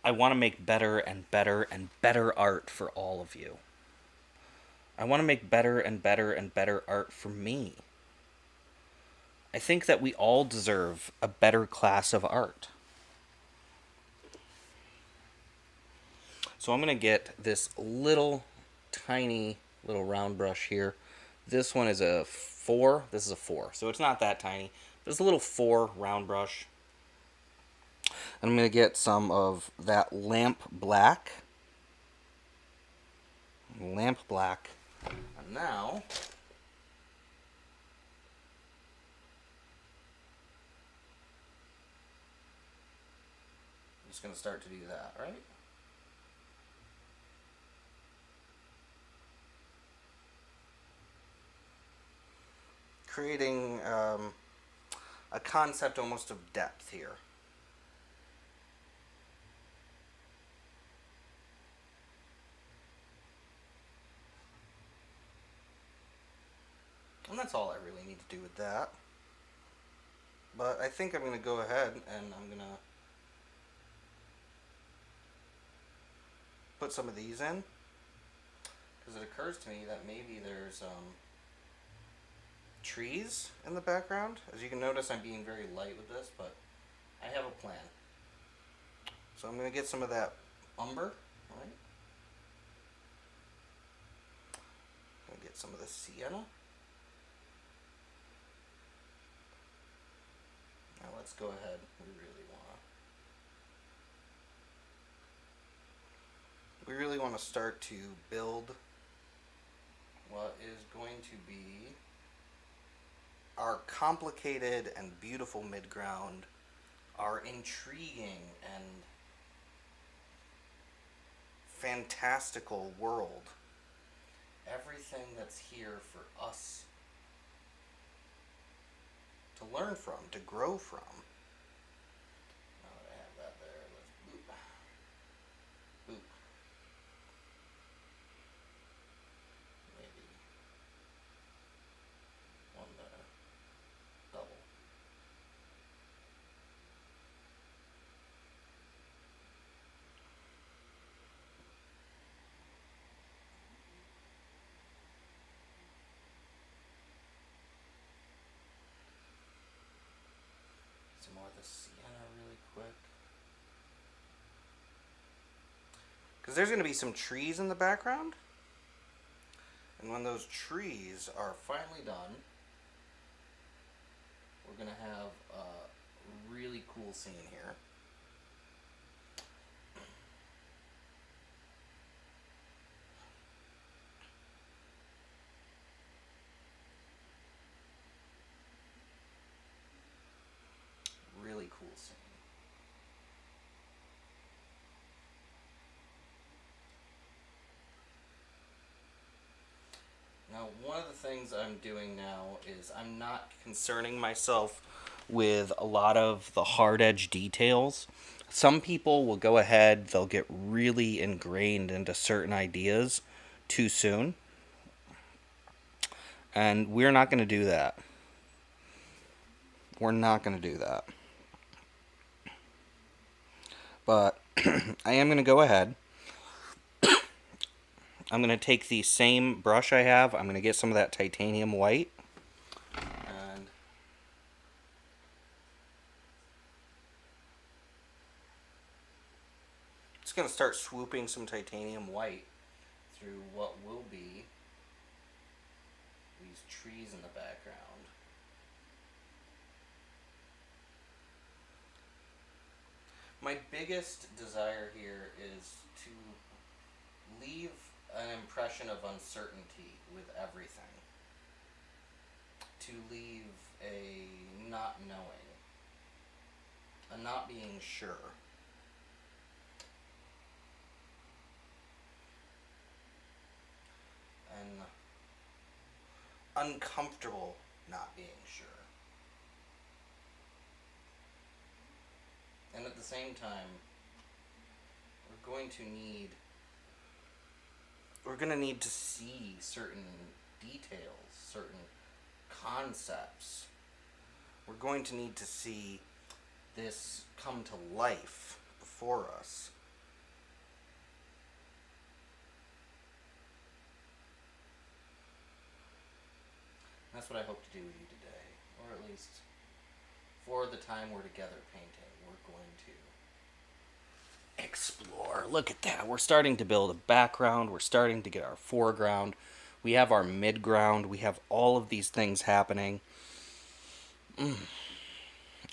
I want to make better and better and better art for all of you. I want to make better and better and better art for me. I think that we all deserve a better class of art. So I'm going to get this little tiny little round brush here. This one is a 4. This is a 4. So it's not that tiny. But it's a little 4 round brush. And I'm going to get some of that lamp black. Lamp black. And now I'm just going to start to do that, right? Creating a concept almost of depth here. And that's all I really need to do with that. But I think I'm going to go ahead and I'm going to put some of these in. Because it occurs to me that maybe there's trees in the background. As you can notice, I'm being very light with this, but I have a plan. So I'm going to get some of that umber, right? I'm going to get some of the sienna. Now let's go ahead. We really want to start to build what is going to be our complicated and beautiful midground, our intriguing and fantastical world. Everything that's here for us to learn from, to grow from. Now that I have that there, let's boop. Boop. Maybe one there. Double. Some more of the sienna really quick. Because there's going to be some trees in the background. And when those trees are finally done, we're going to have a really cool scene here. Really cool scene. Now, one of the things I'm doing now is I'm not concerning myself with a lot of the hard edge details. Some people will go ahead, they'll get really ingrained into certain ideas too soon. And we're not going to do that. We're not going to do that. But I am going to go ahead. I'm going to take the same brush I have. I'm going to get some of that titanium white. And just going to start swooping some titanium white through what will be these trees in the background. My biggest desire here is to leave an impression of uncertainty with everything. To leave a not knowing, a not being sure. An uncomfortable not being sure. And at the same time, we're going to need to see certain details, certain concepts. We're going to need to see this come to life before us. that's what I hope to do with you today. Or at least for the time we're together painting, we're going to explore. Look at that. We're starting to build a background. We're starting to get our foreground. We have our midground. We have all of these things happening.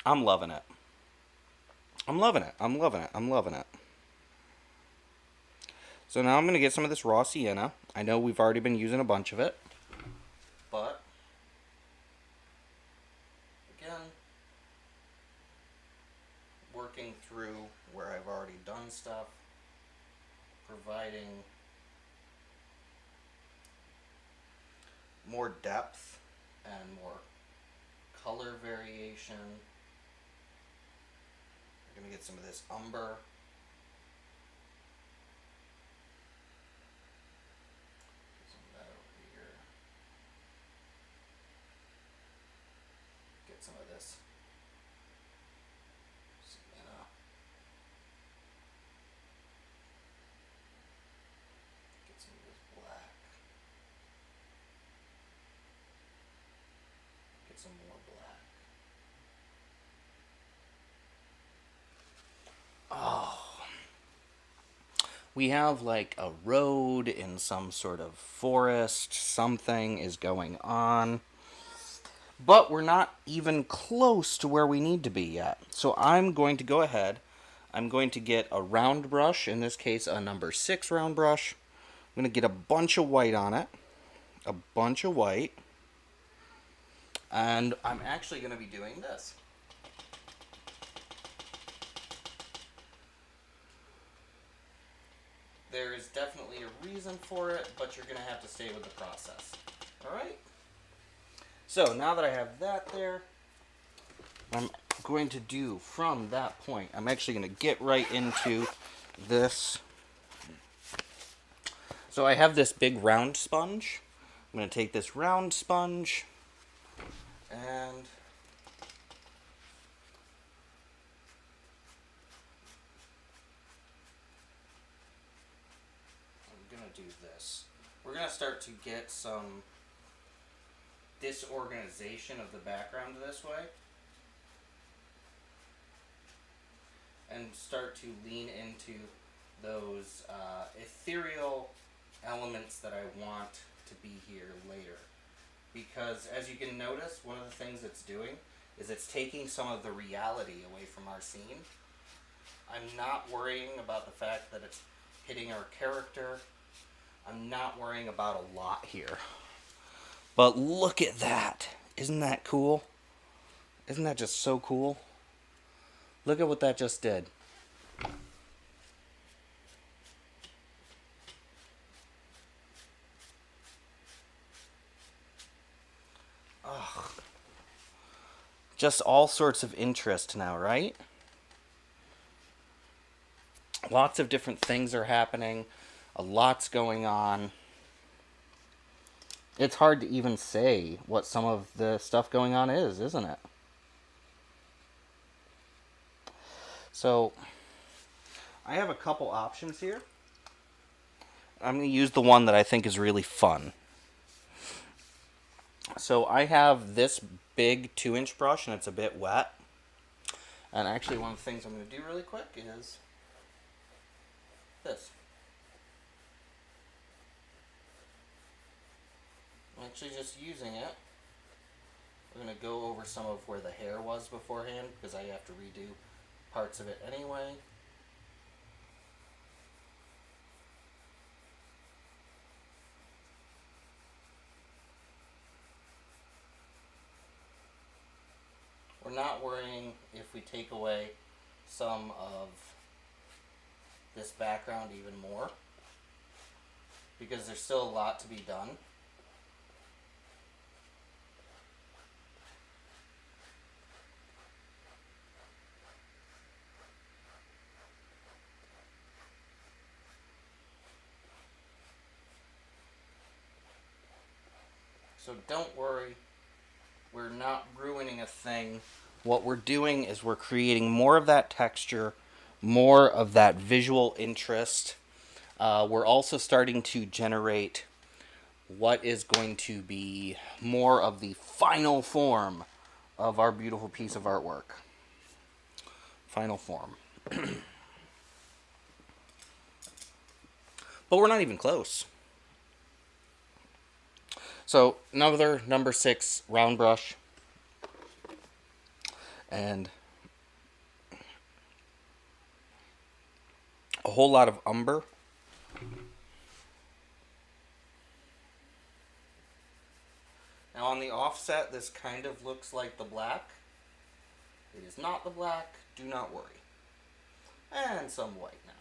I'm loving it. I'm loving it. I'm loving it. I'm loving it. So now I'm going to get some of this raw sienna. I know we've already been using a bunch of it. But, again, working through where I've already done stuff, providing more depth and more color variation. We're going to get some of this umber. Some of that over here. Get some of this sienna. Get some of this black. Get some more black. Oh. We have like a road in some sort of forest. Something is going on. But we're not even close to where we need to be yet. So I'm going to go ahead. I'm going to get a round brush. In this case, a number 6 round brush. I'm going to get a bunch of white on it. A bunch of white. And I'm actually going to be doing this. There is definitely a reason for it, but you're going to have to stay with the process. Alright? So, now that I have that there, I'm going to do from that point, I'm actually going to get right into this. So I have this big round sponge. I'm going to take this round sponge and I'm going to do this. We're going to start to get some disorganization of the background this way. And start to lean into those ethereal elements that I want to be here later. Because as you can notice, one of the things it's doing is it's taking some of the reality away from our scene. I'm not worrying about the fact that it's hitting our character. I'm not worrying about a lot here. But look at that. Isn't that cool? Isn't that just so cool? Look at what that just did. Ugh. Just all sorts of interest now, right? Lots of different things are happening. A lot's going on. It's hard to even say what some of the stuff going on is, isn't it? So, I have a couple options here. I'm going to use the one that I think is really fun. So I have this big 2-inch brush and it's a bit wet. And actually one of the things I'm going to do really quick is this. I'm actually just using it. We're going to go over some of where the hair was beforehand because I have to redo parts of it anyway. We're not worrying if we take away some of this background even more because there's still a lot to be done. So don't worry, we're not ruining a thing. What we're doing is we're creating more of that texture, more of that visual interest. We're also starting to generate what is going to be more of the final form of our beautiful piece of artwork. Final form. But we're not even close. So another number 6 round brush. And a whole lot of umber. Now on the offset, this kind of looks like the black. It is not the black, do not worry. And some white now.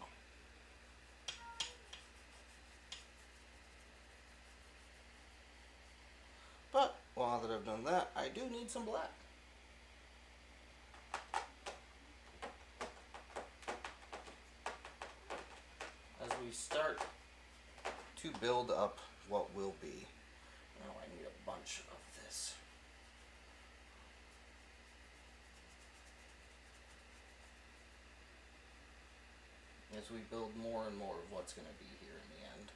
But while that I've done that, I do need some black. As we start to build up what will be. Now I need a bunch of this. As we build more and more of what's going to be here in the end.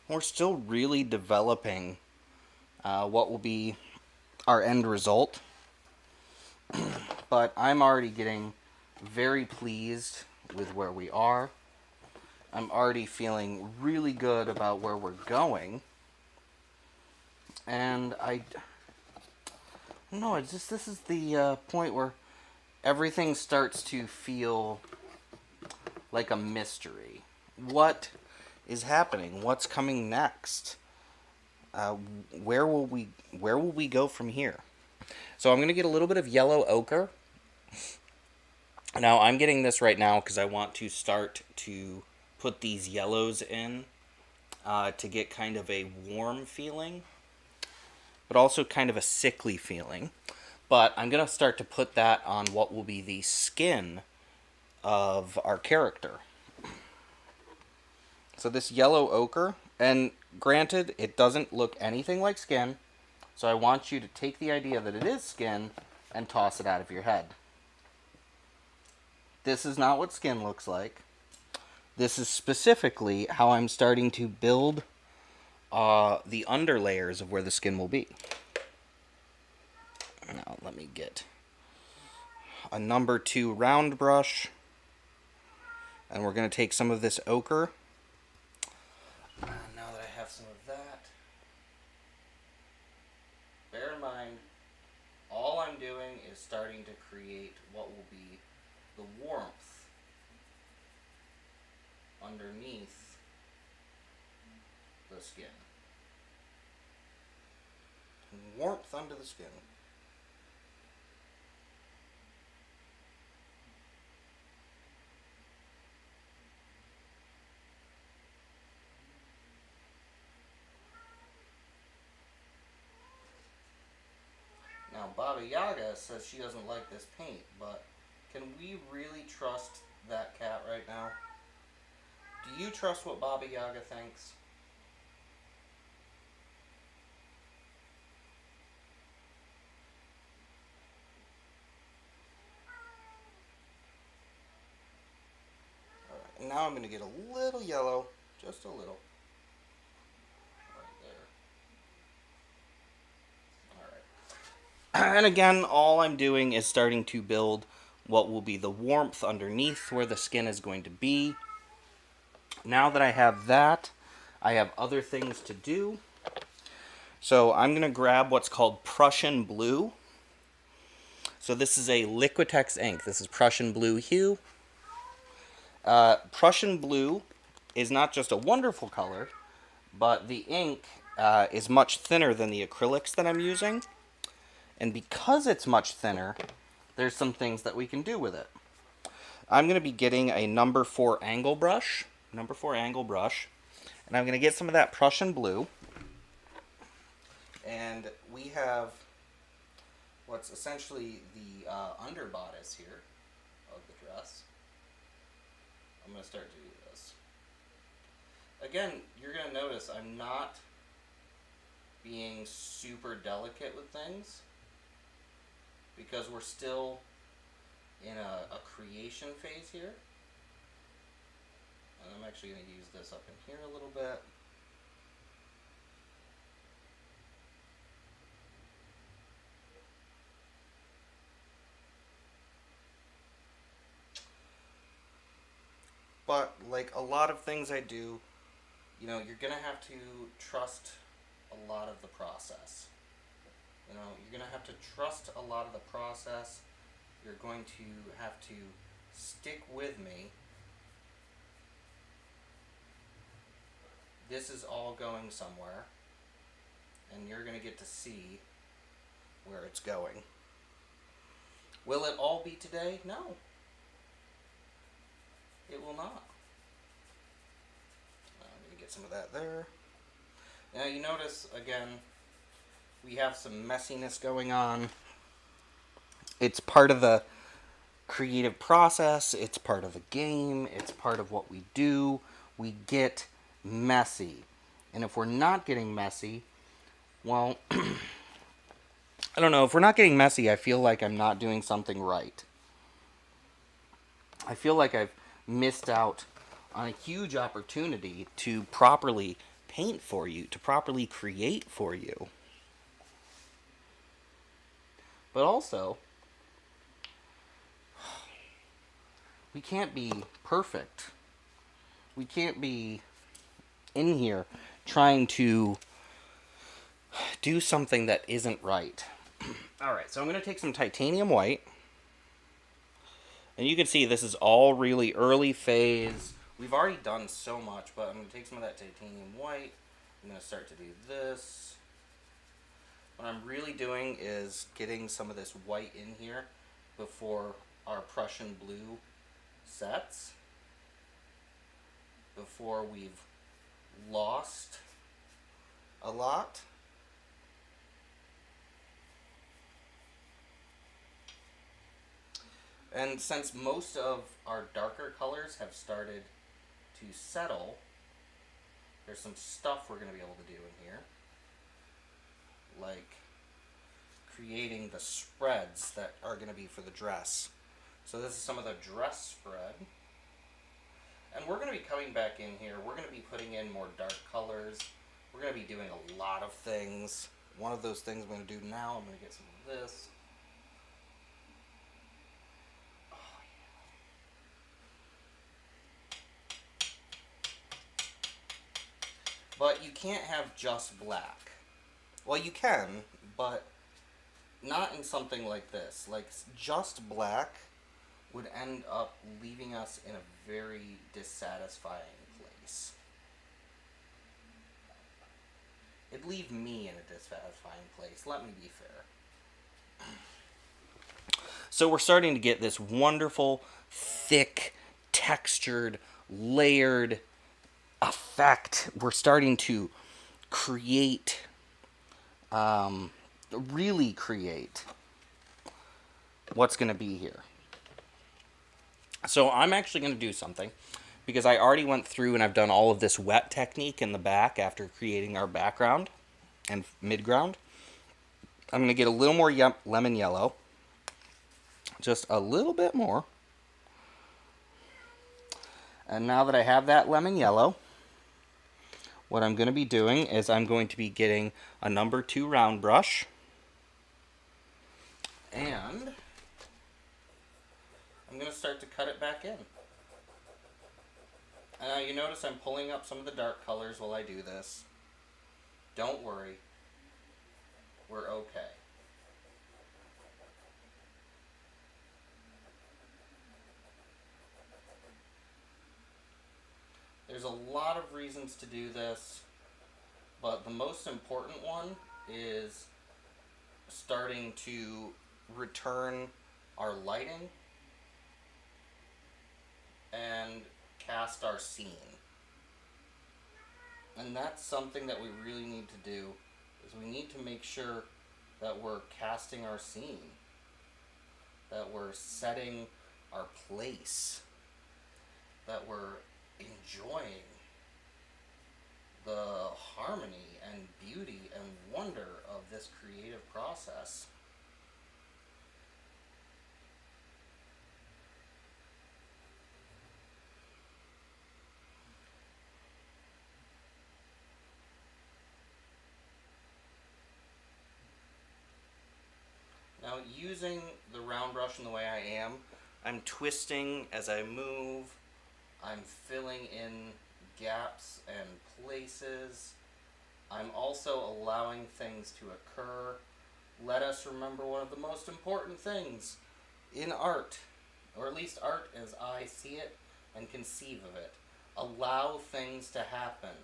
We're still really developing what will be our end result. But I'm already getting very pleased with where we are. I'm already feeling really good about where we're going. And I don't know, it's just, this is the point where everything starts to feel like a mystery. What is happening? What's coming next? Where will we go from here? So I'm going to get a little bit of yellow ochre. Now I'm getting this right now because I want to start to put these yellows in to get kind of a warm feeling, but also kind of a sickly feeling. But I'm going to start to put that on what will be the skin of our character. So this yellow ochre, and granted, it doesn't look anything like skin, so I want you to take the idea that it is skin and toss it out of your head. This is not what skin looks like. This is specifically how I'm starting to build the underlayers of where the skin will be. Now let me get a number 2 round brush, and we're going to take some of this ochre. Now that I have some of that, bear in mind, all I'm doing is starting to create what will be the warmth underneath the skin. Warmth under the skin. Now, Baba Yaga says she doesn't like this paint, but can we really trust that cat right now? Do you trust what Baba Yaga thinks? Alright, and now I'm going to get a little yellow, just a little. And again, all I'm doing is starting to build what will be the warmth underneath where the skin is going to be. Now that I have that, I have other things to do. So I'm going to grab what's called Prussian Blue. So this is a Liquitex ink. This is Prussian Blue hue. Prussian Blue is not just a wonderful color, but the ink is much thinner than the acrylics that I'm using. And because it's much thinner, there's some things that we can do with it. I'm going to be getting a number 4 angle brush. And I'm going to get some of that Prussian Blue. And we have what's essentially the underbodice here of the dress. I'm going to start to do this. Again, you're going to notice I'm not being super delicate with things because we're still in a creation phase here. And I'm actually going to use this up in here a little bit. But like a lot of things I do, you know, you're going to have to trust a lot of the process. You know, you're going to have to trust a lot of the process. You're going to have to stick with me. This is all going somewhere, and you're going to get to see where it's going. Will it all be today? No. It will not. I'm going to get some of that there. Now you notice, again, we have some messiness going on. It's part of the creative process. It's part of the game. It's part of what we do. We get messy. And if we're not getting messy, well, I don't know. If we're not getting messy, I feel like I'm not doing something right. I feel like I've missed out on a huge opportunity to properly paint for you, to properly create for you. But also, we can't be perfect. We can't be in here trying to do something that isn't right. Alright, so I'm going to take some titanium white. And you can see this is all really early phase. We've already done so much, but I'm going to take some of that titanium white. I'm going to start to do this. What I'm really doing is getting some of this white in here before our Prussian blue sets. Before we've lost a lot. And since most of our darker colors have started to settle, there's some stuff we're going to be able to do in here. Like creating the spreads that are going to be for the dress. So this is some of the dress spread. And we're going to be coming back in here. We're going to be putting in more dark colors. We're going to be doing a lot of things. One of those things I'm going to do now, I'm going to get some of this. But you can't have just black. Well, you can, but not in something like this. Like, just black would end up leaving us in a very dissatisfying place. It'd leave me in a dissatisfying place, let me be fair. So we're starting to get this wonderful, thick, textured, layered effect. We're starting to create, really create what's going to be here. So I'm actually going to do something because I already went through and I've done all of this wet technique in the back after creating our background and midground. I'm going to get a little more lemon yellow. Just a little bit more. And now that I have that lemon yellow, what I'm going to be doing is I'm going to be getting a number 2 round brush. And I'm going to start to cut it back in. And now you notice I'm pulling up some of the dark colors while I do this. Don't worry. We're okay. There's a lot of reasons to do this, but the most important one is starting to return our lighting and cast our scene. And that's something that we really need to do, is we need to make sure that we're casting our scene, that we're setting our place, that we're enjoying the harmony and beauty and wonder of this creative process. Now, using the round brush in the way I am, I'm twisting as I move, I'm filling in gaps and places. I'm also allowing things to occur. Let us remember one of the most important things in art, or at least art as I see it and conceive of it. Allow things to happen.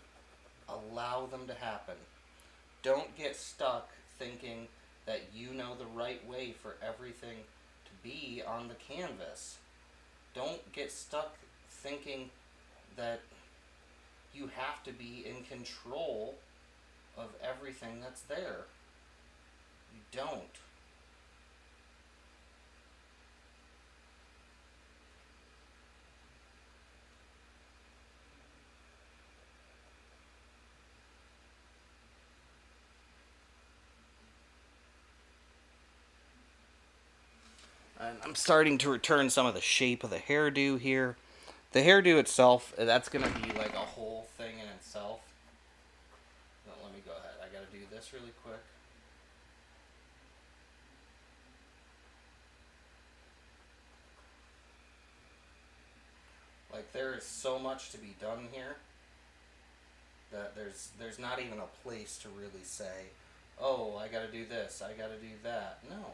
Allow them to happen. Don't get stuck thinking that you know the right way for everything to be on the canvas. Don't get stuck thinking that you have to be in control of everything that's there. You don't. And I'm starting to return some of the shape of the hairdo here. The hairdo itself, that's going to be like a whole thing in itself. No, let me go ahead. I got to do this really quick. Like, there is so much to be done here that there's not even a place to really say, oh, I got to do this, I got to do that. No.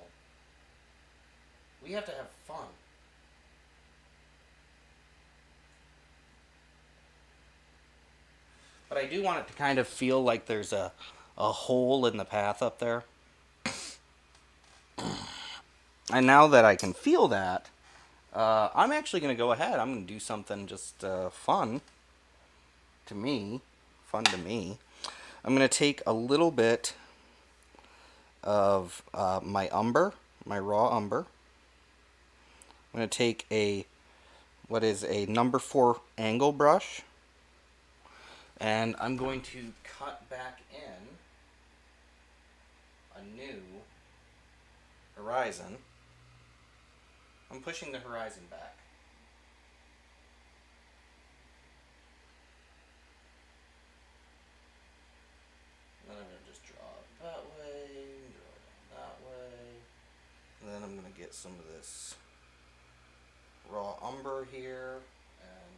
We have to have fun. But I do want it to kind of feel like there's a hole in the path up there. And now that I can feel that, I'm actually going to go ahead. I'm going to do something just fun to me. Fun to me. I'm going to take a little bit of my umber, my raw umber. I'm going to take what is a number 4 angle brush, and I'm going to cut back in a new horizon. I'm pushing the horizon back. And then I'm going to just draw it that way, draw it that way. And then I'm going to get some of this raw umber here and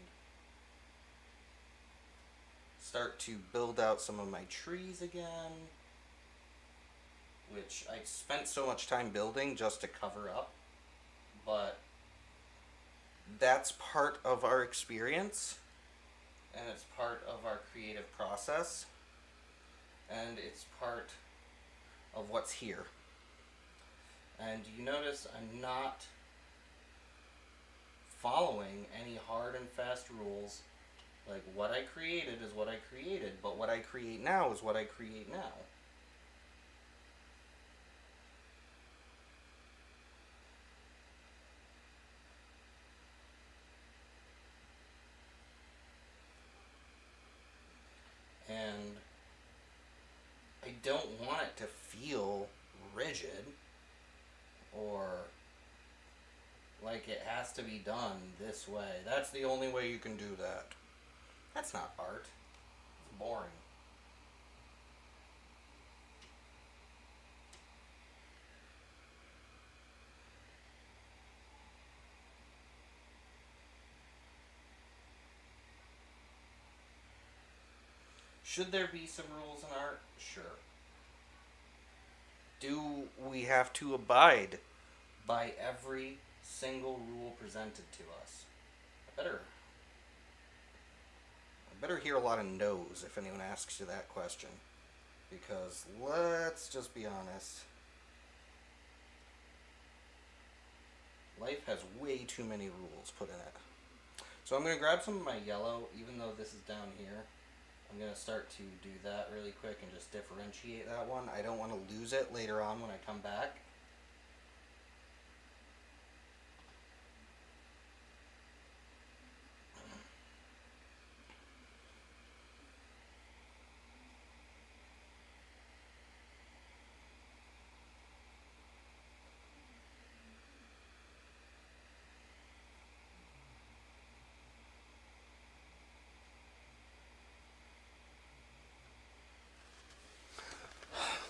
start to build out some of my trees again, which I spent so much time building just to cover up. But that's part of our experience, and it's part of our creative process, and it's part of what's here. And you notice I'm not following any hard and fast rules. Like, what I created is what I created, but what I create now is what I create now. And I don't want it to feel rigid or like it has to be done this way. That's the only way you can do that. That's not art. It's boring. Should there be some rules in art? Sure. Do we have to abide by every single rule presented to us? I better hear a lot of no's if anyone asks you that question. Because let's just be honest. Life has way too many rules put in it. So I'm going to grab some of my yellow, even though this is down here. I'm going to start to do that really quick and just differentiate that one. I don't want to lose it later on when I come back.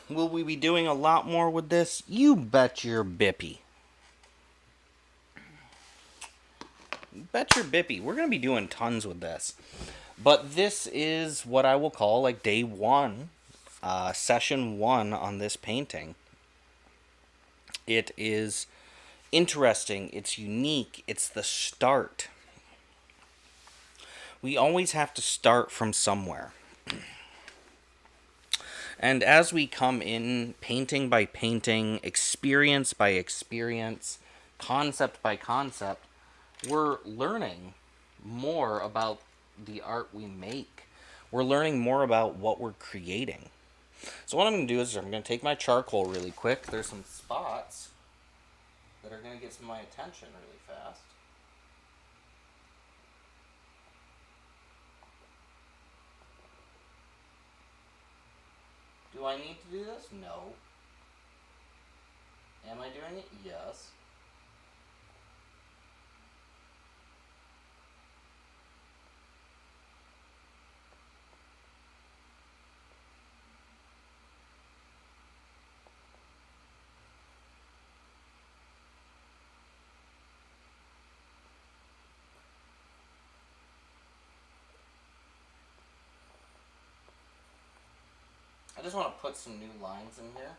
Will we be doing a lot more with this? You bet your bippy. Bet your bippy. We're going to be doing tons with this. But this is what I will call like day one, session one on this painting. It is interesting. It's unique. It's the start. We always have to start from somewhere. And as we come in, painting by painting, experience by experience, concept by concept, we're learning more about the art we make. We're learning more about what we're creating. So what I'm going to do is I'm going to take my charcoal really quick. There's some spots that are going to get some of my attention really fast. Do I need to do this? No. Am I doing it? Yes. I just want to put some new lines in here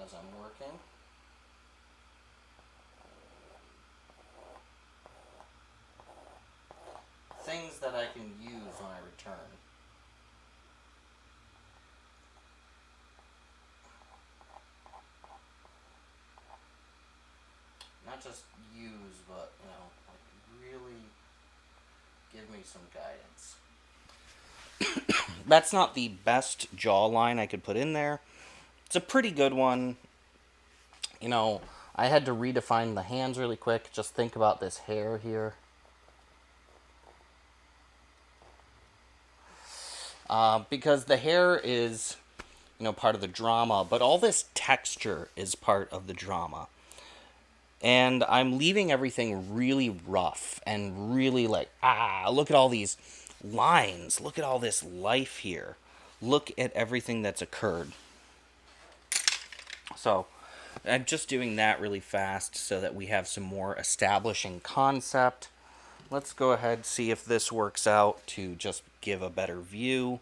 as I'm working. Things that I can use when I return. Not just use, but, like really give me some guidance. That's not the best jawline I could put in there. It's a pretty good one. I had to redefine the hands really quick. Just think about this hair here. Because the hair is, part of the drama, but all this texture is part of the drama. And I'm leaving everything really rough and really like, look at all these lines. Look at all this life here. Look at everything that's occurred. So I'm just doing that really fast so that we have some more establishing concept. Let's go ahead and see if this works out to just give a better view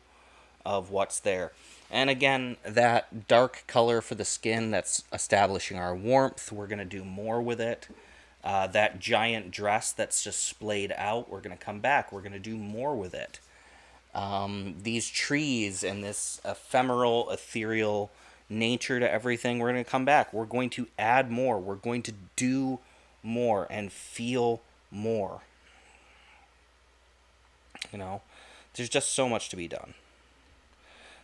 of what's there. And again, that dark color for the skin, that's establishing our warmth. We're going to do more with it. That giant dress that's just splayed out, we're going to come back. We're going to do more with it. These trees and this ephemeral, ethereal nature to everything, we're going to come back. We're going to add more. We're going to do more and feel more. There's just so much to be done.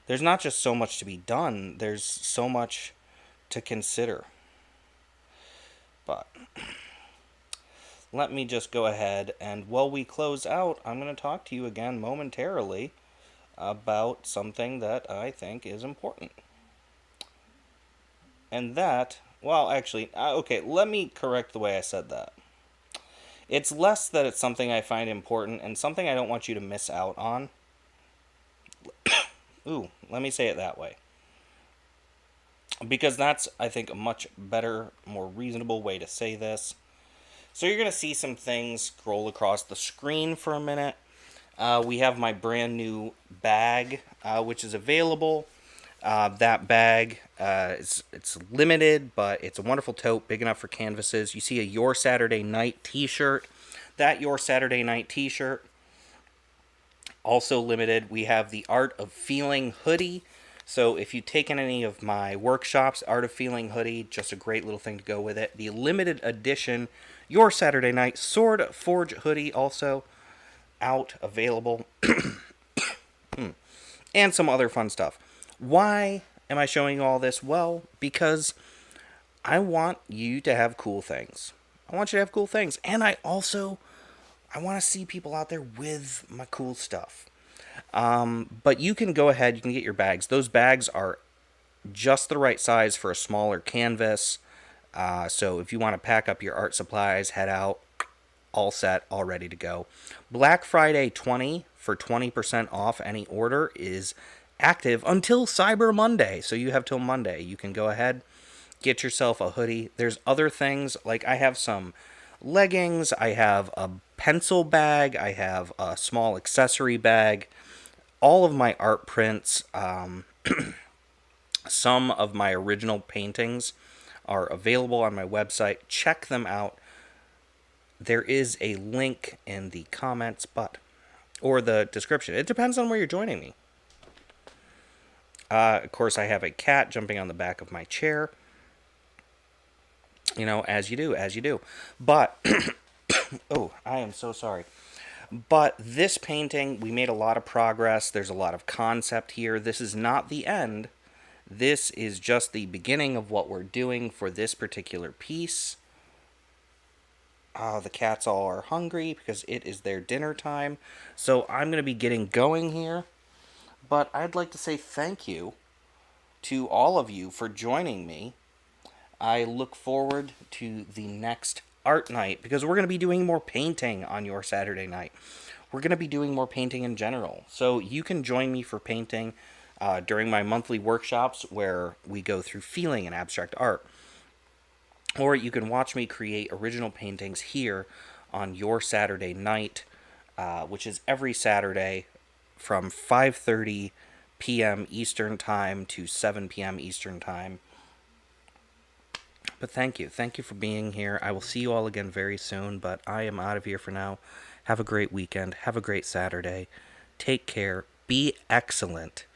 There's not just so much to be done, there's so much to consider. But let me just go ahead, and while we close out, I'm going to talk to you again momentarily about something that I think is important. And that, okay, let me correct the way I said that. It's less that it's something I find important and something I don't want you to miss out on. Let me say it that way. Because that's, I think, a much better, more reasonable way to say this. So you're going to see some things scroll across the screen for a minute. We have my brand new bag, which is available. That bag, it's limited, but it's a wonderful tote, big enough for canvases. You see a Your Saturday Night t-shirt. That Your Saturday Night t-shirt, also limited. We have the Art of Feeling hoodie. So if you've taken any of my workshops, Art of Feeling hoodie, just a great little thing to go with it. The limited edition Your Saturday Night Sword Forge hoodie, also out, available. And some other fun stuff. Why am I showing you all this? Well, because I want you to have cool things. I want you to have cool things. And I want to see people out there with my cool stuff. But you can go ahead, you can get your bags. Those bags are just the right size for a smaller canvas. So if you want to pack up your art supplies, head out, all set, all ready to go. Black Friday 20 for 20% off any order is active until Cyber Monday. So you have till Monday. You can go ahead, get yourself a hoodie. There's other things, like I have some leggings, I have a pencil bag, I have a small accessory bag, all of my art prints, some of my original paintings are available on my website. Check them out. There is a link in the comments, or the description. It depends on where you're joining me. Of course, I have a cat jumping on the back of my chair. You know, as you do, as you do. But, oh, I am so sorry. But this painting, we made a lot of progress. There's a lot of concept here. This is not the end. This is just the beginning of what we're doing for this particular piece. The cats all are hungry because it is their dinner time. So I'm going to be getting going here. But I'd like to say thank you to all of you for joining me. I look forward to the next art night because we're going to be doing more painting on your Saturday night. We're going to be doing more painting in general. So you can join me for painting during my monthly workshops where we go through feeling and abstract art. Or you can watch me create original paintings here on your Saturday night, which is every Saturday from 5:30 p.m. Eastern Time to 7 p.m. Eastern Time. But thank you. Thank you for being here. I will see you all again very soon, but I am out of here for now. Have a great weekend. Have a great Saturday. Take care. Be excellent.